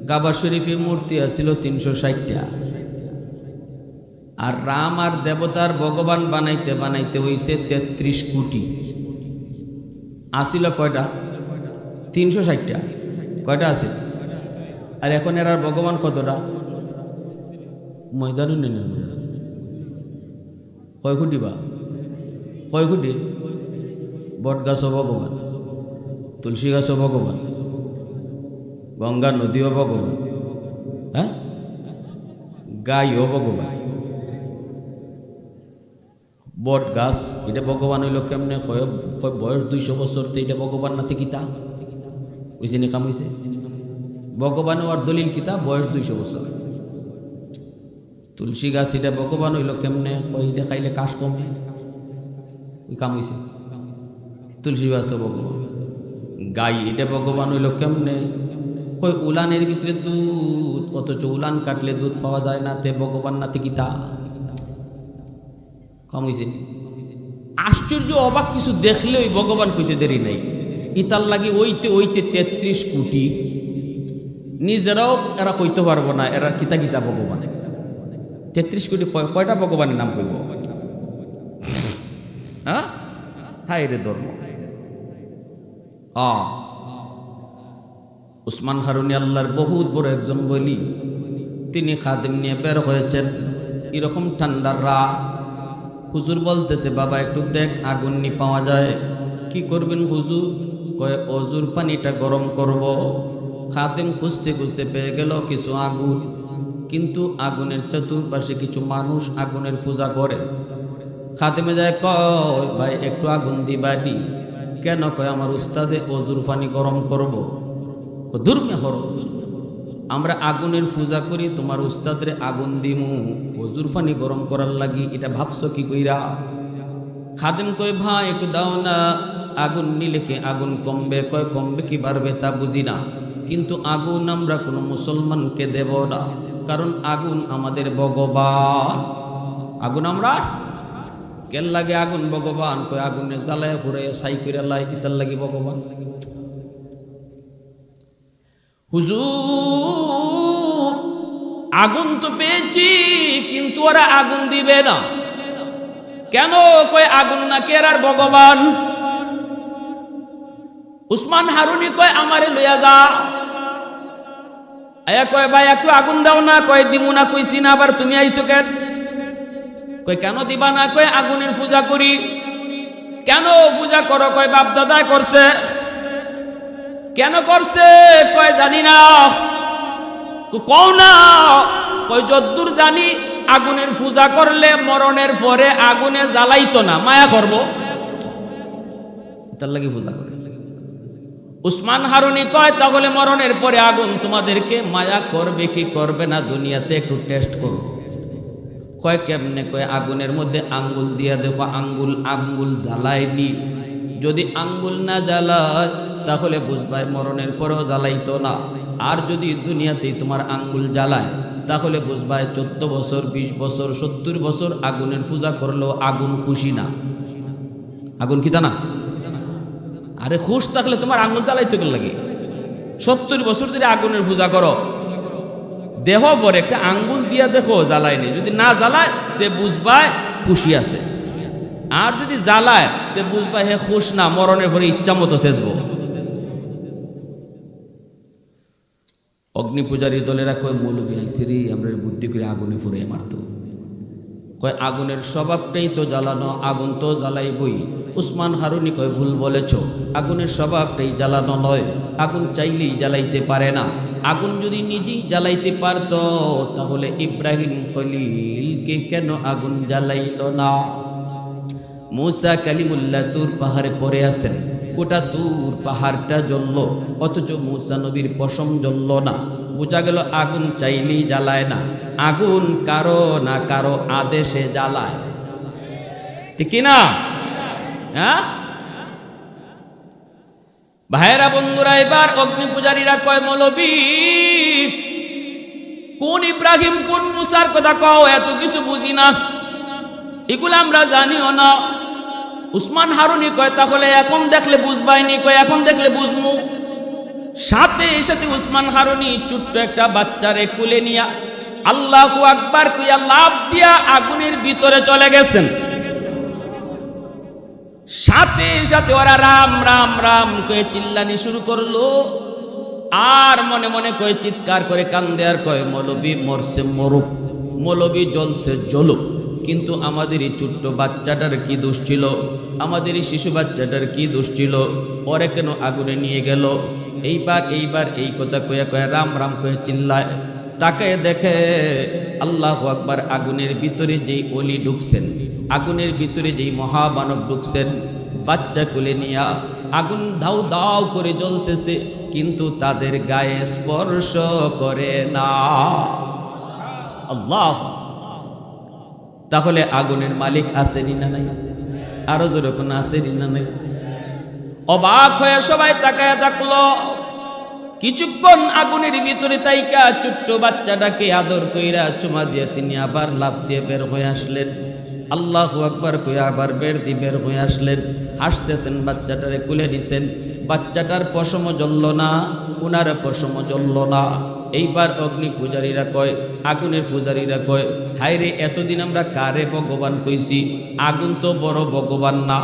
কাবা শরীফে মূর্তি আছিল 360টা, আর রাম আর দেবতার ভগবান বানাইতে বানাইতে হইছে 33 কোটি। আসিল কয়টা? 360টা। কয়টা আছে? আর এখন এর আর ভগবান কতটা? ময়দানও নেই। কয় কোটি বা? কয় কোটি? বট গাছও ভগবান, তুলসী গাছও ভগবান, গঙ্গা নদীও ভগবান, হ্যাঁ, গাইও ভগবান। বট গাছ এটা ভগবান হইল কেমনে? কয় বয়স 200 বছর, তো এটা ভগবান নাতে কিতা হয়েছে নি? কাম হয়েছে ভগবান আর দলিল কিতা? বয়স 200 বছর। তুলসী গাছ এটা ভগবান হইল কেমনে? কয় এটা খাইলে কাশ কমে, ওই কাম হয়েছে। তুলসী গাছও ভগবান। গাই এটা ভগবান হইল কেমনে? কই উলানের ভিতরে দুধ, অথচ উলান কাটলে দুধ পাওয়া যায় না, তে ভগবান নাতে কিতা কম হয়েছে। আশ্চর্য অবাক কিছু দেখলে ওই ভগবান কইতে দেরি নাই। ইতার লাগি ওইতে ওইতে 33 কোটি, নিজেরাও এরা কইতে পারবো না এরা কিতা কিতা ভগবান। 33 কোটি কয়টা ভগবানের নাম কইব? হ্যাঁ, হায় রে ধর্ম। উসমান হারুনি আল্লাহর বহুত বড় একজন বলি, তিনি খাদেম নিয়ে বের হয়েছেন এরকম ঠান্ডার রাত। হুজুর বলতেছে বাবা একটু দেখ আগুন নি পাওয়া যায়। কি করবেন হুজুর? কয় অজুর পানিটা গরম করব। খাদেম খুঁজতে খুঁজতে পেয়ে গেল কিছু আগুন, কিন্তু আগুনের চতুর্পাশে কিছু মানুষ আগুনের পূজা করে। খাদেমে যায় কয় ভাই একটু আগুন দিবানি। কেন? কয় আমার উস্তাদে অজুর পানি গরম করব। দুর্মে হর, আমরা আগুনের পূজা করি, তোমার উস্তাদরে আগুন দিমু অজুর পানি গরম করার লাগি, এটা ভাবছো কি কইরা? খাদেম কয় ভাই একটু দাও না, আগুন নিলে কি আগুন কমবে? কয় কমবে কি বাড়বে তা বুঝি না, কিন্তু আগুন আমরা কোনো মুসলমানকে দেব না, কারণ আগুন আমাদের ভগবান। আগুন আমরা কেন লাগে? আগুন ভগবান। কয় আগুনে জ্বালায় ফুরে সাই করে লাই, ইতার লাগি ভগবান। হুজুর আগুন তো পেয়েছি, কিন্তু ওরা আগুন দিবে না কেন? কয় আগুন নাকি আর ভগবান। উসমান হারুনি কয় আমারে লইয়া যা। কয় ভাই একটু আগুন দাও না। কয় দিমু না কইছি না, আবার তুমি আইছো কেন? কয় কেন দিবা না? কয় আগুনের পূজা করি। কেন পূজা করো? কয় বাপ দাদাই করছে। কেন করছে? কয় জানি না। কও না। কয় যদ্দূর জানি আগুনের পূজা করলে মরণের পরে আগুনে জ্বালাইতো না, মায়া করব, তার লাগি পূজা করে। উসমান হারুনি কয় তাহলে মরণের পরে আগুন তোমাদেরকে মায়া করবে কি করবে না দুনিয়াতে একটু টেস্ট করো। কয় কেমনে? কয় আগুনের মধ্যে আঙ্গুল দিয়া দেখো, আঙ্গুল জ্বালায়নি। যদি আঙ্গুল না জ্বালায় তাহলে বুঝবাই মরণের পরেও জ্বালাইতো না। আর যদি দুনিয়াতেই তোমার আঙ্গুল জ্বালায় তাহলে বুঝবাই 14 বছর, 20 বছর, 70 বছর আগুনের পূজা করলেও আগুন খুশি না। আগুন কি তা না? আরে খুশ থাকলে তোমার আঙ্গুল জ্বালাইতে লাগে। 70 বছর যদি আগুনের পূজা করো, দেহ পরে একটা আঙ্গুল দিয়া দেখো জ্বালায়নি। যদি না জ্বালায় তে বুঝবায় খুশি আছে। আর যদি জ্বালায় তে বুঝবায় হে খুশ না, মরণের পরে ইচ্ছা মতো শেষবো। অগ্নি পূজারী দলেরা কয় মৌলবি আইসি রে, আমরা বুদ্ধি করে আগুনে ফুরে মারত। কয় আগুনের স্বভাবটাই তো জ্বালানো, আগুন তো জ্বালাইবই। উসমান হারুনি কয় ভুল বলেছ, আগুনের স্বভাবটাই জ্বালানো নয়, আগুন চাইলেই জ্বালাইতে পারে না। আগুন যদি নিজেই জ্বালাইতে পারত তাহলে ইব্রাহিম খলিলকে কেন আগুন জ্বালাইল না? মুসা কালিমুল্লাহ তুর পাহাড়ে পড়ে আছেন, গোটা তুর পাহাড়টা জ্বলল, অথচ মুসা নবীর পশম জ্বলল না। বোঝা গেল আগুন চাইলেই জ্বালায় না, আগুন কারো না কারো আদেশে জ্বালায়। ঠিক না? হ্যাঁ ভাইরা বন্ধুরা, এবার অগ্নি পূজারীরা কয় মৌলবী কোন ইব্রাহিম কোন মুসার কথা কও, এত কিছু বুঝি না, এগুলো আমরা জানিও না। উসমান হারুনি কয় তাহলে এখন দেখলে বুঝবাইনি? কয় এখন দেখলে বুঝমু। সাথে সাথে উসমান হারুনি ছোট্ট একটা বাচ্চারে কুলে নিয়া আল্লাহু আকবার কইয়া লাফ দিয়া আগুনের ভিতরে চলে গেছেন। সাথে সাথে ওরা রাম রাম রাম কয়ে চিল্লানি শুরু করলো, আর মনে মনে কয়ে চিৎকার করে কান্দে, আর কয় মৌলবী মরছে মরুক, মৌলবী জ্বলছে জ্বলুক, কিন্তু আমাদের এই ছোট্ট বাচ্চাটার কি দোষ ছিল? আমাদের এই শিশু বাচ্চাটার কি দোষ ছিল? ওরে কেন আগুনে নিয়ে গেল? এইবার এই কথা কয়া কয়া রাম রাম কয়ে চিল্লায়। তাকে দেখে আল্লাহু আকবার, আগুনের ভিতরে যেই অলি ঢুকছেন, আগুনের ভিতরে যেই মহামানব ঢুকছেন, বাচ্চা কুলে নিয়া আগুন দাউ দাউ করে জ্বলতেছে, কিন্তু তাদের গায়ে স্পর্শ করে না। আল্লাহ! তাহলে আগুনের মালিক আসেনি না নাই? আরো যেরকম আসেনি না নাই? অবাক হয়ে সবাই তাকায় থাকলো। কিছুক্ষণ আগুনের ভিতরে তাইকা ছোট্ট বাচ্চাটাকে আদর কইরা চুমা দিয়ে তিনি আবার লাফ দিয়ে বের হয়ে আসলেন। আল্লাহু আকবার কইয়া আবার বের হয়ে আসলেন। হাসতেছেন, বাচ্চাটারে কুলে নিছেন। বাচ্চাটার পশম জ্বলল না, উনার পশম জ্বলল না। এইবার অগ্নি পূজারীরা কয়, আগুনের পূজারীরা কয়, হায়রে এতদিন আমরা কারে ভগবান কইছি? আগুন তো বড় ভগবান না,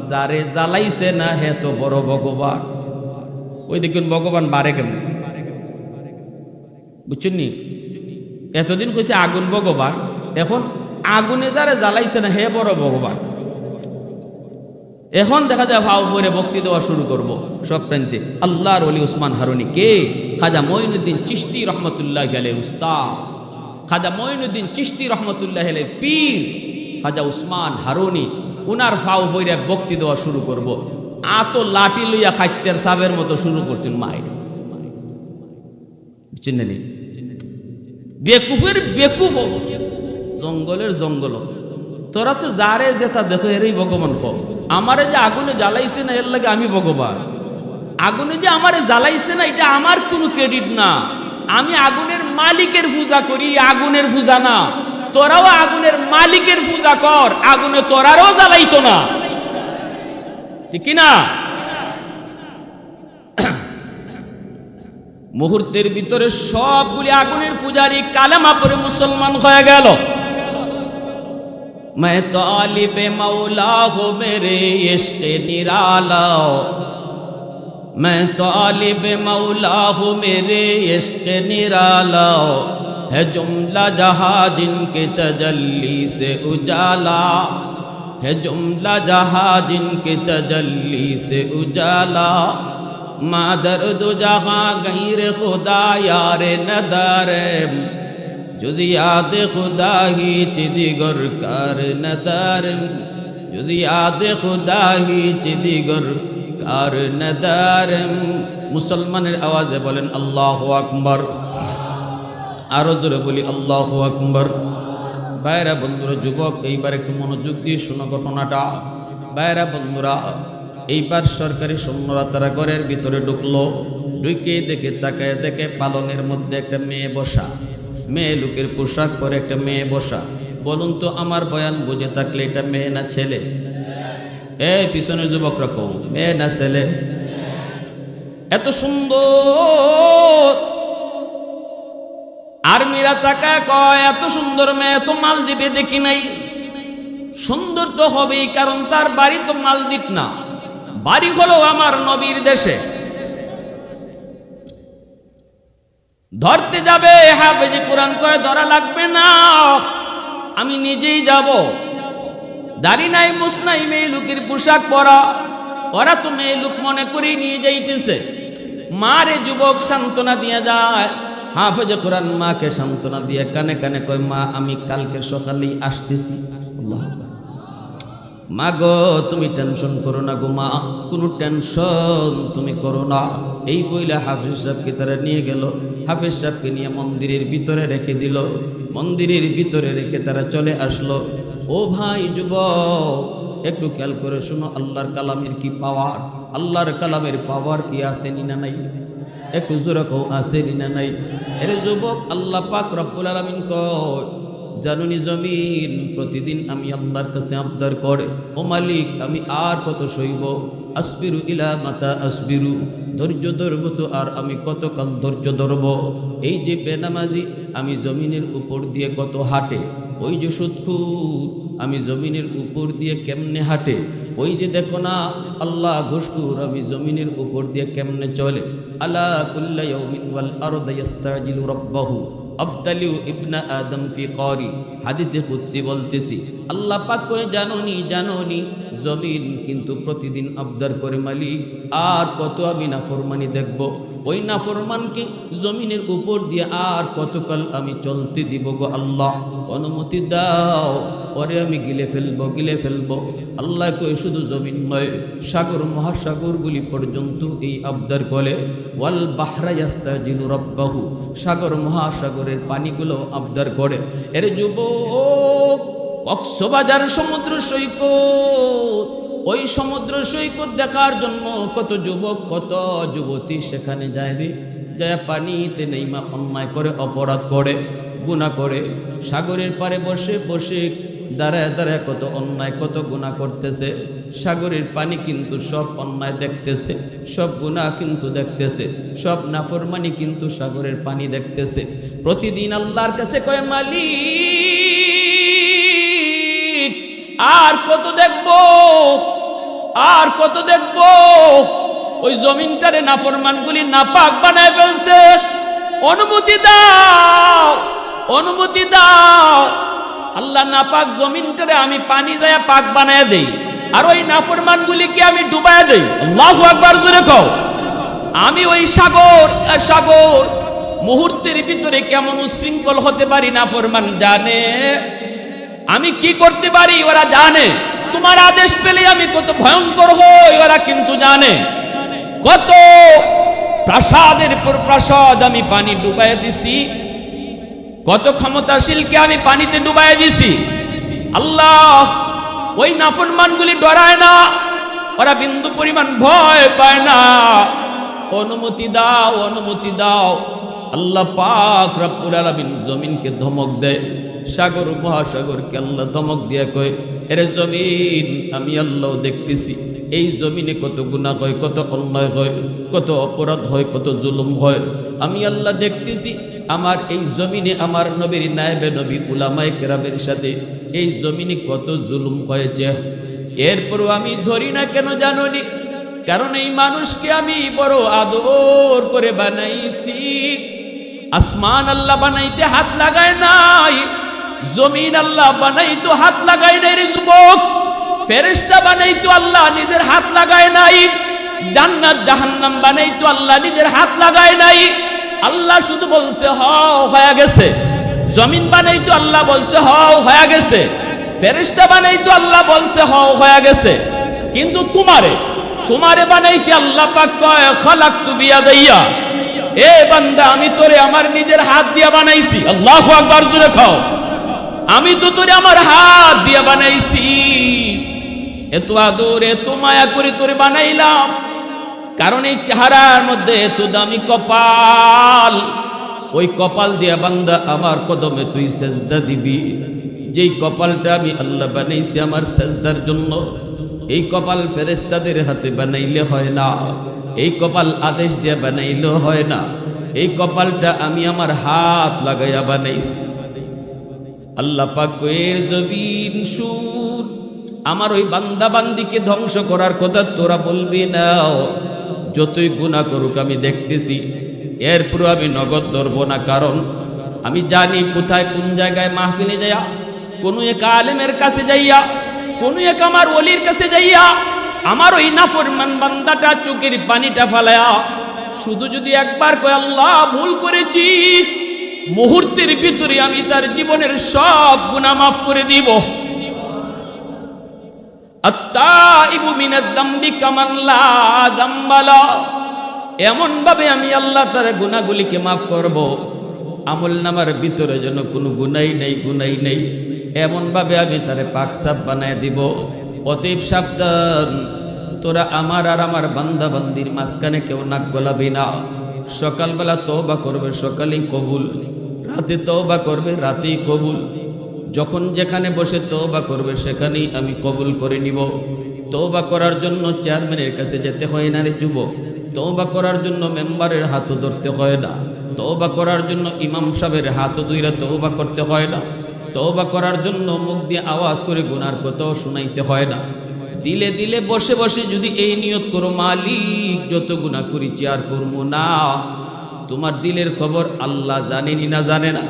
যারে জ্বালাইছে না হে তো বড় ভগবান। ওই দেখুন ভগবান বাড়ে কেমন, বুঝছেন নি? এতদিন কইছে আগুন ভগবান, এখন আগুনে যারা জ্বালাইছে না হে বড় ভগবান। এখন দেখা যায় ভাও পরে ভক্তি দেওয়া শুরু করব সব প্রান্তে। আল্লাহর ওলি উসমান হারুনি কে? খাজা মঈনুদ্দিন চিশতি রহমতুল্লাহ আলাইহির উস্তাদ, খাজা মঈনুদ্দিন চিশতি রহমতুল্লাহ আলাইহির পীর খাজা উসমান হারুনি। উনার ফাও পরে ভক্তি দেওয়া শুরু করব। আত লাঠি লইয়া খাইতের সাবের মতো শুরু করছেন মায়ের। চিনেনি? বেকুফের বেকুফ, জঙ্গলের জঙ্গল। তোরা তো যারে যেটা দেখো এরই ভগবান কম। আমারে যে আগুনে জ্বালাইছে না এর লাগে আমি ভগবান। আগুনে যে আমারে জ্বালাইছে না এটা আমার কোনো ক্রেডিট না। আমি আগুনের মালিকের পূজা করি, আগুনের পূজা না। তোরাও আগুনের মালিকের পূজা কর, আগুনে তোরারও জ্বালাইতো না, ঠিক না? মুহূর্তের ভিতরে সবগুলি আগুনের পূজারী কালেমা পড়ে মুসলমান হয়ে গেল। मैं तालिब मौला हूँ मेरे इश्क़ निराला, मैं तालिब मौला हूँ मेरे इश्क़ निराला, है जुमला जहाँ जिनके तजल्ली से उजाला, है जुमला जहाँ जिनके तजल्ली से उजाला, मादर दो जहाँ गैर खुदा यार नदार, जुज़ याद खुदा ही चिदिगर कार नदार, जुज़ याद खुदा ही चिदिगर कार नदार। मुसलमाনের আওয়াজে বলেন আল্লাহু আকবার। আরো জোরে বলি আল্লাহু আকবার। ভাইরা বন্ধুরা, যুবক এইবার একটু মনোযোগ দিয়ে শোনো ঘটনাটা। ভাইরা বন্ধুরা, এইবার সরকারি সৈন্যরা তারা ঘরের ভিতরে ঢুকলো। ঢুকে দেখে তাকায় দেখে পালনের মধ্যে একটা মেয়ে বসা, মেয়ে লোকের পোশাক পরে একটা মেয়ে বসা। বলুন তো আমার বয়ান বুঝে থাকলে এটা মেয়ে না ছেলে? এই পিছনের যুবক রাখো, মেয়ে না ছেলে? এত সুন্দর। আর্মিরা তাকায় কয় এত সুন্দর মেয়ে তো মালদ্বীপে দেখি নাই। সুন্দর তো হবেই, কারণ তার বাড়ি তো মালদ্বীপ না, বাড়ি হলো আমার নবীর দেশে। ধরতে যাবে হাফেজে কোরআন কয় ধরা লাগবে না, আমি নিজেই যাব। দাড়ি নাই মুছ নাই, মেয়ে লোকের পোশাক পরা, ওরা তো মেয়ে লোক মনে করেই নিয়ে যাইতেছে। মারে যুবক সান্ত্বনা দিয়ে যায়। হাফেজে কোরআন মাকে সান্ত্বনা দিয়ে কানে কানে কয় মা আমি কালকে সকালেই আসতেছি। আল্লাহ, মা গো তুমি টেনশন করো না গো মা, কোনো টেনশন তুমি করো না। এই বইলে হাফেজ সাহেবকে তারা নিয়ে গেল। হাফেজ সাহেবকে নিয়ে মন্দিরের ভিতরে রেখে দিল। মন্দিরের ভিতরে রেখে তারা চলে আসলো। ও ভাই যুবক, একটু খেয়াল করে শোনো, আল্লাহর কালামের কি পাওয়ার, আল্লাহর কালামের পাওয়ার কি আছে না নাই? একটু জোরে কও, আছে না নাই? এর যুবক, আল্লাহ পাক রব্বুল আলামিন কয় জানুনি জমিন প্রতিদিন আমি আল্লাহর কাছে আবদার করে, ও মালিক আমি আর কত সইব, আসবিরু ইলা মাতা আসবিরু, ধৈর্য ধরব তো আর আমি কতকাল ধৈর্য ধরব। এই যে বেনামাজি আমি জমিনের উপর দিয়ে কত হাঁটে, ওই যে সুদখুর আমি জমিনের উপর দিয়ে কেমনে হাঁটে, ওই যে দেখো না আল্লাহ ঘুষখুর আমি জমিনের উপর দিয়ে কেমনে চলে। আলা কুল্লা ইয়াউমিন ওয়াল আরদু ইস্তাজিলু রাব্বাহু আবতালিউ ইবনা আদম ফি করি। হাদিসে কুদসি বলতেছি, আল্লাহ পাক কয়ে জানোনি জানোনি জমিন কিন্তু প্রতিদিন আবদার করে মালিক আর কত আমি নাফরমানি দেখব, ওই নাফরমানকে জমিনের উপর দিয়ে আর কতকাল আমি চলতে দিব গো আল্লাহ, অনুমতি দাও, পরে আমি গিলে ফেলবো। আল্লাহ কয়ে শুধু জমিন নয়, সাগর মহাসাগরগুলি পর্যন্ত এই আবদার করে। ওয়াল বাহরা ইয়াস্তাজিলু রাব্বাহু, সাগর মহাসাগরের পানিগুলো আবদার করে। এর যুবক, কক্সবাজার সমুদ্র সৈকত, ওই সমুদ্র সৈকত দেখার জন্য কত যুবক কত যুবতী সেখানে যায় রে, যায় পানিতে নেইমা অন্যায় করে, অপরাধ করে, গুনাহ করে। সাগরের পারে বসে বসে দাঁড়ায় দাঁড়ায় কত অন্যায় কত গুনাহ করতেছে। সাগরের পানি কিন্তু সব অন্যায় দেখতেছে, সব গুনাহ কিন্তু দেখতেছে, সব নাফরমানি কিন্তু সাগরের পানি দেখতেছে। প্রতিদিন আল্লাহর কাছে কয় মালিক আর কত দেখবো, আর কত দেখবো, ওই জমিনটারে নাফরমানগুলি নাপাক বানায় ফেলছে, অনুমতি দাও, অনুমতি দাও। আল্লাহ নাপাক জমিনটারে আমি পানি যায় পাক বানায় দেই, আর ওই নাফরমানগুলিকে আমি ডুবায় দেই। আল্লাহু আকবার জোরে কও। আমি ওই সাগর মুহূর্তের ভিতরে কেমন উশৃঙ্খল হতে পারি নাফরমান জানে, আমি কি করতে পারি ওরা জানে। তোমার আদেশ পেলে আমি কত ভয়ঙ্কর হই ওরা কিন্তু জানে। কত প্রাসাদের পর প্রাসাদ আমি পানি ডুবাই দিছি, কত ক্ষমতাশীলকে আমি পানিতে ডুবাই দিছি। আল্লাহ ওই নাফরমানগুলি ডরায় না, ওরা বিন্দু পরিমাণ ভয় পায় না। অনুমতি দাও, অনুমতি দাও। আল্লাহ পাক রব্বুল আলামিন জমিনকে ধমক দেয়, সাগর মহাসাগরকে আল্লাহ ধমক দিয়ে কয় এরে জমিন আমি আল্লাহ দেখতেছি এই জমিনে কত গুনাহ হয়, কত অন্যায় হয়, কত অপরাধ হয়, কত জুলুম হয়। আমি আল্লাহ দেখতেছি আমার এই জমিনে আমার নবীর নায়েবে নবী উলামায়ে কেরামের সাথে এই জমিনে কত জুলুম হয়েছে। এরপরও আমি ধরি না কেন জানোনি? কারণ এই মানুষকে আমি বড় আদর করে বানাইছি। আসমান আল্লাহ বানাইতে হাত লাগায় নাই, জমিন আল্লাহ বানাইতো হাত লাগায় নাই রে যুবক। ফেরেশতা বানাইতো আল্লাহ নিজের হাত লাগায় নাই, জান্নাত জাহান্নাম বানাইতো আল্লাহ নিজের হাত লাগায় নাই। আল্লাহ শুধু বলছে হও হয়ে গেছে। জমিন বানাইতো আল্লাহ বলছে হও হয়ে গেছে। ফেরেশতা বানাইতো আল্লাহ বলছে হও হয়ে গেছে। কিন্তু তোমারে বানাইতে আল্লাহ পাক কয় খালাকতু বিয়াদাইয়া, এ বান্দা আমি তোরে আমার নিজের হাত দিয়া বানাইছি। আল্লাহু আকবার জোরে খাও। আমি তো তোরে আমার হাত দিয়ে বানাইছি, এত আদর এত মায়া করে তোরে বানাইলাম, কারণ এই চেহারার মধ্যে এত দামি কপাল, ওই কপাল দিয়া বান্দা আমার কদমে তুই সেজদা দিবি। যেই কপালটা আমি আল্লাহ বানাইছি আমার সেজদার জন্য, এই কপাল ফেরেশতাদের হাতে বানাইলে হয় না, এই কপাল আদেশ দিয়ে বানাইলেও হয় না, এই কপালটা আমি আমার হাত লাগাইয়া বানাইছি। আল্লাহ পাক কয়ে জবিন শুন, আমার ওই বান্দা বান্দিকে ধ্বংস করার কথা তোরা বলবি না, যতই গুনাহ করুক আমি দেখতেছি, এরপর আমি নগদ ধরব না, কারণ আমি জানি কোথায় কোন জায়গায় মাহফিলে যাইয়া, কোন এক আলেমের কাছে যাইয়া, কোন এক আমার ওলির কাছে যাইয়া আমার ওই নাফরমান বান্দাটা চোখের পানিটা ফালায়া শুধু যদি একবার কয় আল্লাহ ভুল করেছি, মুহূর্তের ভিতরে আমি তার জীবনের সব গুনাহ মাফ করে দিব। আত্তাইবু মিনাদ যামবি কামান লা যামবা লা, এমন ভাবে আমি আল্লাহ তার গুনাহগুলিকে মাফ করব, আমল নামার ভিতরে যেন কোনো গুনাই নেই, এমন ভাবে আমি তারে পাক সাফ বানায় দিব। অতএব সাবধান, তোরা আমার আর আমার বান্দা বান্দির মাঝখানে কেউ নাক গলাবি না। সকালবেলা তওবা করবে সকালেই কবুল, রাতে তওবা করবে রাতেই কবুল, যখন যেখানে বসে তওবা করবে সেখানেই আমি কবুল করে নিব। তওবা করার জন্য চেয়ারম্যানের কাছে যেতে হয় না রে যুবক, তওবা করার জন্য মেম্বারের হাতও ধরতে হয় না, তওবা করার জন্য ইমাম সাহেবের হাতও ধইরা তওবা করতে হয় না, তওবা করার জন্য মুখ দিয়ে আওয়াজ করে গুনার কথাও শুনাইতে হয় না। দিলে দিলে বসে বসে যদি এই নিয়ত করো মালিক যত গুনাহ করেছি আর করবো না, তোমার দিলের খবর আল্লাহ জানেনি না জানে না।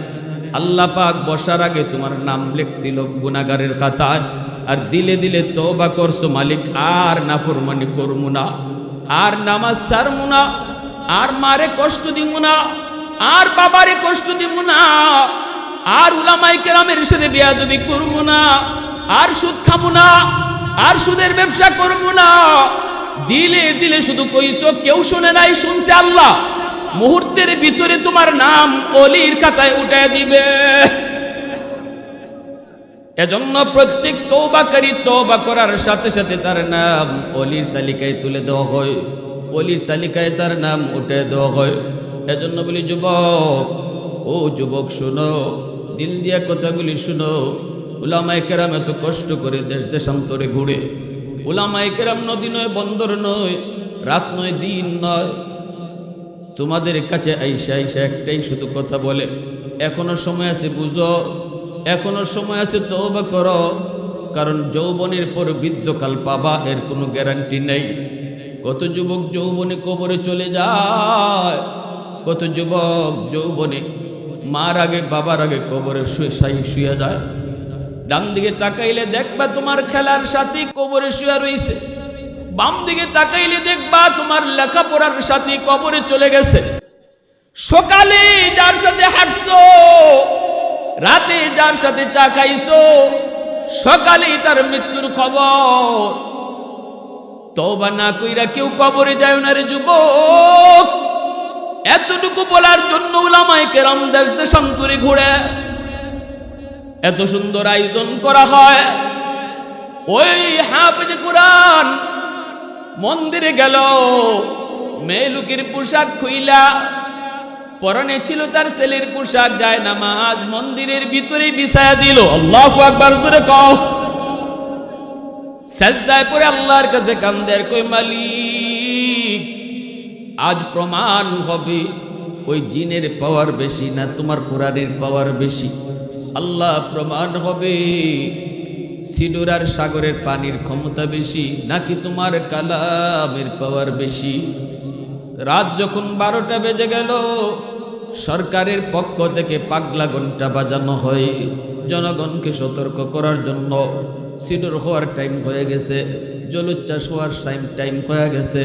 আল্লাহ পাক বসার আগে তোমার নাম লেখছিল গুনাহগারের খাতায়, আর দিলে দিলে তওবা করছো মালিক আর নাফরমানি করবো না, আর নামাজ ছাড়বো না, আর মারে কষ্ট দিব না, আর বাবারে কষ্ট দিব না, আর উলামায়ে কেরামের সাথে বেয়াদবি করবো না, আর সুদ খাবো না, আর সুদের ব্যবসা করবো না। দিলে দিলে শুধু কইছো, কেউ শুনে নাই, শুনছে আল্লাহ। মুহূর্তের ভিতরে তোমার নাম ওলির খাতায় উঠায় দিবে। এজন্য প্রত্যেক তওবাকারী তওবা করার সাথে সাথে তার নাম ওলির তালিকায় তুলে দেওয়া হয়, ওলির তালিকায় তার নাম উঠে দেওয়া হয়। এজন্য বলি যুবক, ও যুবক শুনো, দিল দিয়া কথাগুলি শুনো। উলামায়ে কেরাম এত কষ্ট করে দেশ দেশান্তরে ঘুরে, উলামায়ে কেরাম নদী নয়, বন্দর নয়, রাত নয়, দিন নয়, তোমাদের কাছে আইসা আইসা একটাই শুধু কথা বলে, এখনো সময় আছে, বুঝো, এখনো সময় আছে, তওবা করো। কারণ যৌবনের পর বৃদ্ধকাল পাবা এর কোনো গ্যারান্টি নেই। কত যুবক যৌবনে কবরে চলে যায়, কত যুবক যৌবনে মার আগে বাবার আগে কবরে শুয়ে যায়। ডান দিকে তাকাইলে দেখবা তোমার খেলার সাথী কবরে শুয়ে রইছে, বাম দিকে তাকাইলে দেখবা তোমার লেখাপড়ার সাথী কবরে চলে গেছে। সকালে যার সাথে হাঁটছো, রাতে যার সাথে চা খাইছো, সকালেই তার মৃত্যুর খবর। তওবা না কইরা কেউ কবরে যায় না রে যুবক। এতটুকু বলার জন্য উলামায়ে কেরাম দেশ দেশান্তরে ঘুরে এত সুন্দর আয়োজন করা হয়। ওই হাফেজ কোরআন মন্দিরে গেল, মেয়ে লোকের পোশাক খুইলা, পরনে ছিল তার ছেলের পোশাক, যায় নামাজ মন্দিরের ভিতরে বিছায়া দিল। আল্লাহু আকবার জোরে কও। সাজদায় পড়ে আল্লাহর কাছে কান্দে, কই মালিক আজ প্রমাণ হবে ওই জিনের পাওয়ার বেশি না তোমার কোরআনের পাওয়ার বেশি। আল্লাহ প্রমাণ হবে সিডুরার সাগরের পানির ক্ষমতা বেশি নাকি তোমার কালামের পাওয়ার বেশি। রাত যখন 12টা বেজে গেল, সরকারের পক্ষ থেকে পাগলা ঘন্টা বাজানো হয় জনগণকে সতর্ক করার জন্য। সিডুর হওয়ার টাইম হয়ে গেছে, জলোচ্ছ্বাস হওয়ার টাইম হয়ে গেছে,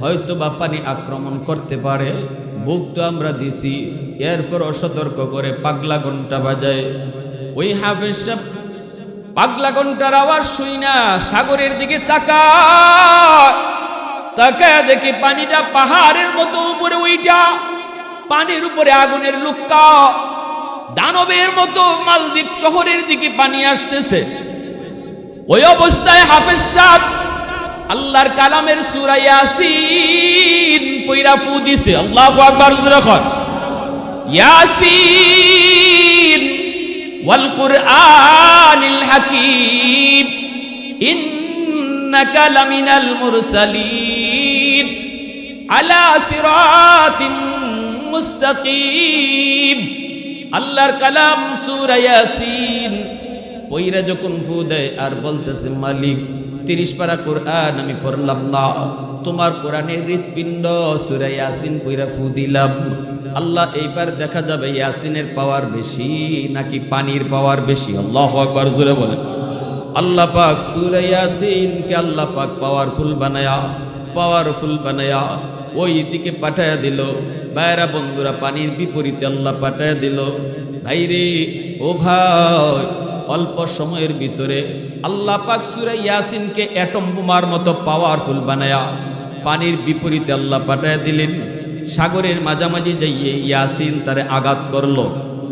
হয়তো বা পানি আক্রমণ করতে পারে, বুক তো আমরা দিছি, এরপর অসতর্ক করে পাগলা ঘন্টা বাজায়। ওই হাফেজ সাহেব পাগলা ঘন্টার আওয়াজ শুই না সাগরের দিকে তাকায় দেখি পানিটা পাহাড়ের মতো উপরে উইটা, পানির উপরে আগুনের লুক্কা, দানবের মতো মালদ্বীপ শহরের দিকে পানি আসতেছে। ওই অবস্থায় হাফেজ সাহেব আল্লাহর কালামের সূরা ইয়াসিন পয়রা ফু দিছে। আল্লাহু আকবার জোরে কর। ইয়াসিন ওয়াল কুরআনিল হাকীম ইন্নাকা লামিনাল মুরসালিন আলা সিরাতিম মুস্তাকিম। আল্লাহর কালাম সূরা ইয়াসিন পয়রা যখন ফু দেয় আর বলতেছে, মালিক 30 পারা কোরআন আমি পড়লাম না, তোমার কোরআনের হৃৎপিণ্ড সূরা ইয়াসিন পয়রা ফু দিলাম। আল্লাহ এইবার দেখা যাবে ইয়াসিনের পাওয়ার বেশি নাকি পানির পাওয়ার বেশি। আল্লাহু আকবার জোরে বলেন। আল্লাহ পাক সূরা ইয়াসিনকে আল্লাহ পাক পাওয়ারফুল বানায়া ওই দিকে পাঠায়া দিল। ভাইরা বন্ধুরা, পানির বিপরীতে আল্লাহ পাঠায়া দিল। ভাইরে ও ভাই, অল্প সময়ের ভিতরে আল্লাহ পাক সূরা ইয়াসিনকে অ্যাটম বোমার মতো পাওয়ারফুল বানায়া পানির বিপরীতে আল্লাহ পাঠায়া দিলেন। সাগরের মাঝামাঝি যাইয়ে ইয়াসিন তারে আঘাত করলো।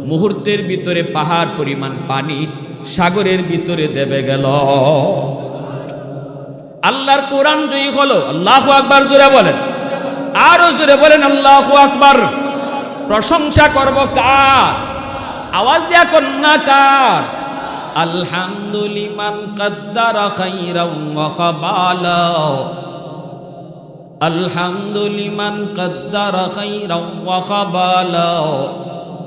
মুহূর্তের ভিতরে পাহাড় পরিমাণ পানি সাগরের ভিতরে দেবে গেল। আল্লাহর কোরআন জয়ী হলো। আল্লাহু আকবার জোরে বলেন, আরো জোরে বলেন আল্লাহু আকবার। প্রশংসা করব কার? আওয়াজ দিয়া কন্যা কার? আলহামদুলিমান কদ্দারা খাইরাও ওয়া খাবালা, আলহামদুলিমান কদ্দারা খাইরাও ওয়া খাবালা,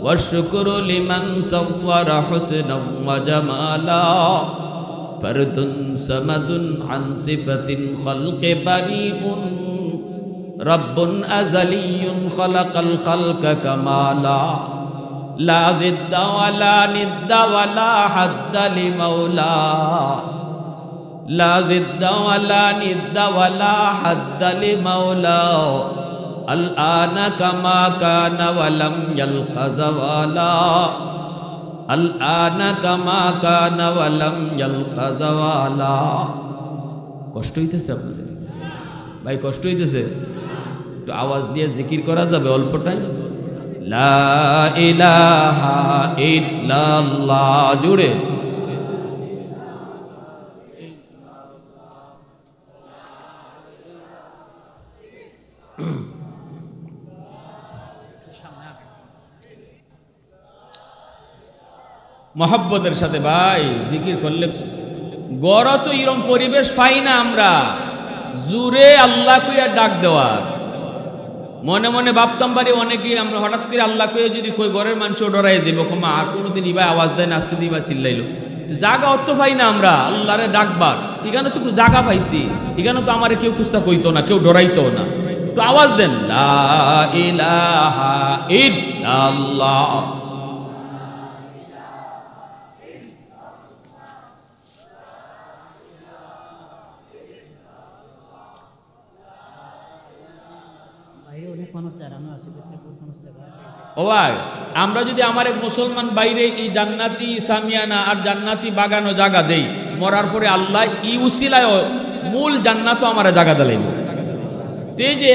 ওয়া শুকরু লিমান সাওয়ারা হুসনাও ওয়া জামালা, ফরদুন সামাদুন আন সিফাতিন খালকি বারিউন, রব্বুন আযালিয়ুন খালাকাল খালকা কামালা, লা জিদ্দা ওয়ালা নিদ্দা ওয়ালা হাদ্দা লিমাওলা, লা জিদ্দা ওয়ালা নিদ্দা ওয়ালা হাদ্দা লিমাওলা, আল আনা কামা কানা ওয়ালাম ইয়ালকা যাওয়ালা, আল আনা কামা কানা ওয়ালাম ইয়ালকা যাওয়ালা। কষ্ট হইতেছে আপনাদের ভাই? কষ্ট হইতেছে? একটু আওয়াজ দিয়ে জিকির করা যাবে অল্প টাইম? লা ইলাহা ইল্লাল্লাহ জুড়ে। মহব্বতের সাথে ভাই জিকির করলে গড় তো এরকম পরিবেশ পাই না আমরা জুড়ে আল্লাহ কইয়া ডাক দেওয়ার। মনে মনে ভাবতাম পারি অনেকেই আমরা হঠাৎ করে আল্লাহ কইয়া যদি কই ঘরের মানুষও ডরাই দেবো, ক্ষমা আর কোনোদিন ইবা আওয়াজ দেয় না, আজকে ইবা চিল্লাইলো। জাগা অর্থ পাই না আমরা আল্লাহরে ডাকবার। এখানে তো জাগা পাইছি, এখানে তো আমার কেউ কুস্তা কইতো না, কেউ ডরাইতো না। তো আওয়াজ দেন, লা ইলাহা ইল্লাল্লাহ। ও ভাই, আমরা যদি আমার এক মুসলমান বাইরে এই জান্নাতি সামিয়ানা আর জান্নাতি বাগানো জায়গা দেই, মরার পরে আল্লাহ ই উসিলায় মূল জান্নাতও আমার জায়গা দিলাইব। তে যে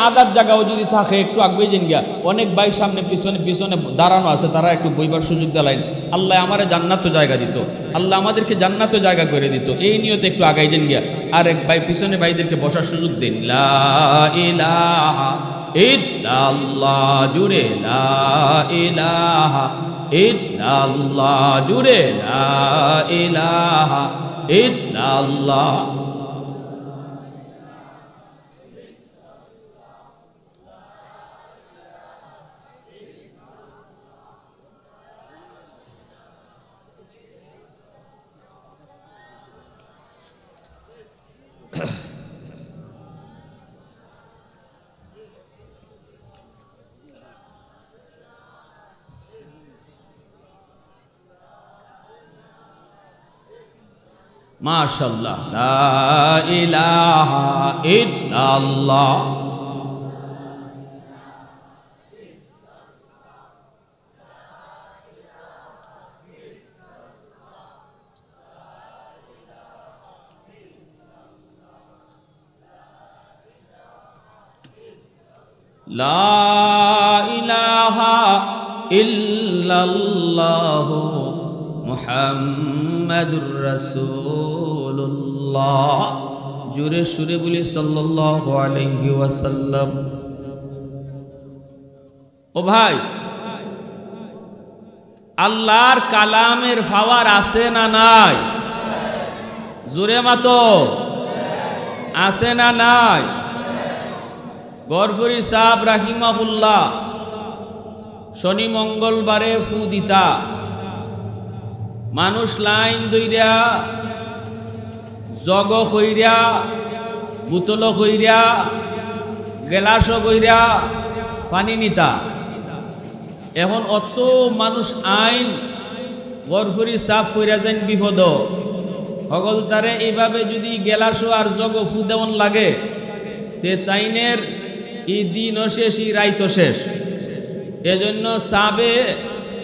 আদার জায়গাও যদি থাকে একটু আগে যেন গিয়া অনেক ভাই সামনে পিছনে দাঁড়ানো আছে, তারা একটু বইবার সুযোগ দিলাইন, আল্লাহ আমার জান্নাতও জায়গা দিত, আল্লাহ আমাদেরকে জান্নাতও জায়গা করে দিত। এই নিয়তে একটু আগাই যেন গিয়া আর এক ভাই পিছনে ভাইদেরকে বসার সুযোগ দিন। লা ইলাহা ইল্লাল্লাহ জুড়ে, লা ইলাহা ইল্লাল্লাহ জুড়ে, লা ইলাহা ইল্লাল্লাহ। মাশাআল্লাহ, লা ইলাহা ইল্লাল্লাহ। লা ইলাহা ইল্লাল্লাহ। ইল্লাল্লাহু মুহাম্মাদুর রাসূলুল্লাহ। জোরে সুরে বলি সাল্লাল্লাহু আলাইহি ওয়াসাল্লাম। ও ভাই, আল্লাহর কালামের পাওয়ার আছে না নাই? জোরে মাতো আছে না নাই? গরফুরি সাহেব রাহিমাহুল্লাহ শনি মঙ্গলবারে ফু দিতা, মানুষ লাইন দইরা জগ কইরা বোতল কইরা গেলাস কইরা পানি নিতা। এখন অত মানুষ আইন গরফুরি সাফ কইরা যান বিপদ হগল তারে এইভাবে যদি গেলাস আর জগ ফু দেওয়ান লাগে তে তাইনের এই দিনও শেষ, এই রাইতো শেষ। এজন্য সাবে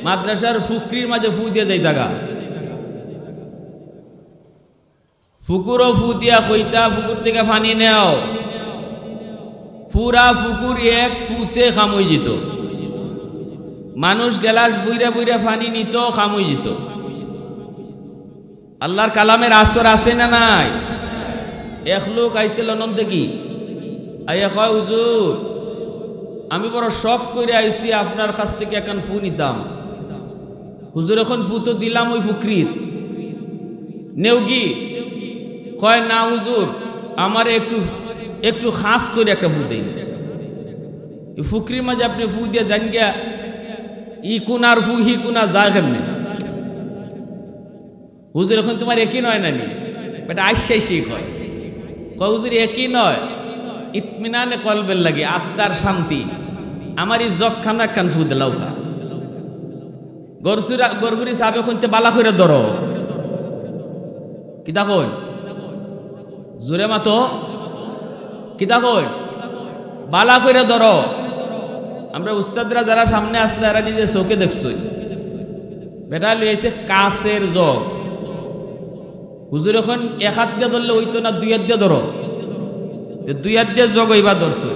মাদ্রাসার ফুকরির মাঝে ফু দিয়ে যাই থাকা, ফুকুরও ফু দিয়া কইতা ফুকুর থেকে পানি নেও, পুরা ফুকুর এক ফুতে খামই যেত। মানুষ গেলাস বইরা বইরা পানি নিত, খামই যেত। আল্লাহর কালামের আসর আছে না নাই? এক লোক আইছিল অনন্ত কি আইয়া কয়, হুজুর আমি বড় শখ করে আইছি আপনার কাছ থেকে এখন ফু নিতাম। হুজুর এখন ফু তো দিলাম ওই ফুকরির নেউগি। কয় না হুজুর, আমার একটু একটু খাস করে একটা ফু দেন। ফুকরির মাঝে আপনি ফু দিয়ে জান গিয়া ই কুনার ফু হি কুনা যায় কেমনি? হুজুর এখন তোমার একই নয় নানি, বেটা আইসাইসি কয়। কয় হুজুর একই নয়, ইতমিনানে কলবের লাগে, আত্মার শান্তি। আমার এই জগখানা কান ফু দিলাও কা গরফুরি সাহেব এখন বালা করে ধরো কিতা কই জোরে মাতো কিতা কই বালা করে ধরো। আমরা উস্তাদরা যারা সামনে আসলে এরা নিজে চোখে দেখছই, বেটা লইছে কাছের জগ। হুজুর এখন এক হাত দিয়ে ধরলে হইতো না, দুই হাত দিয়ে ধরো। দুই হাত দিয়ে জগ হইবা ধরছো।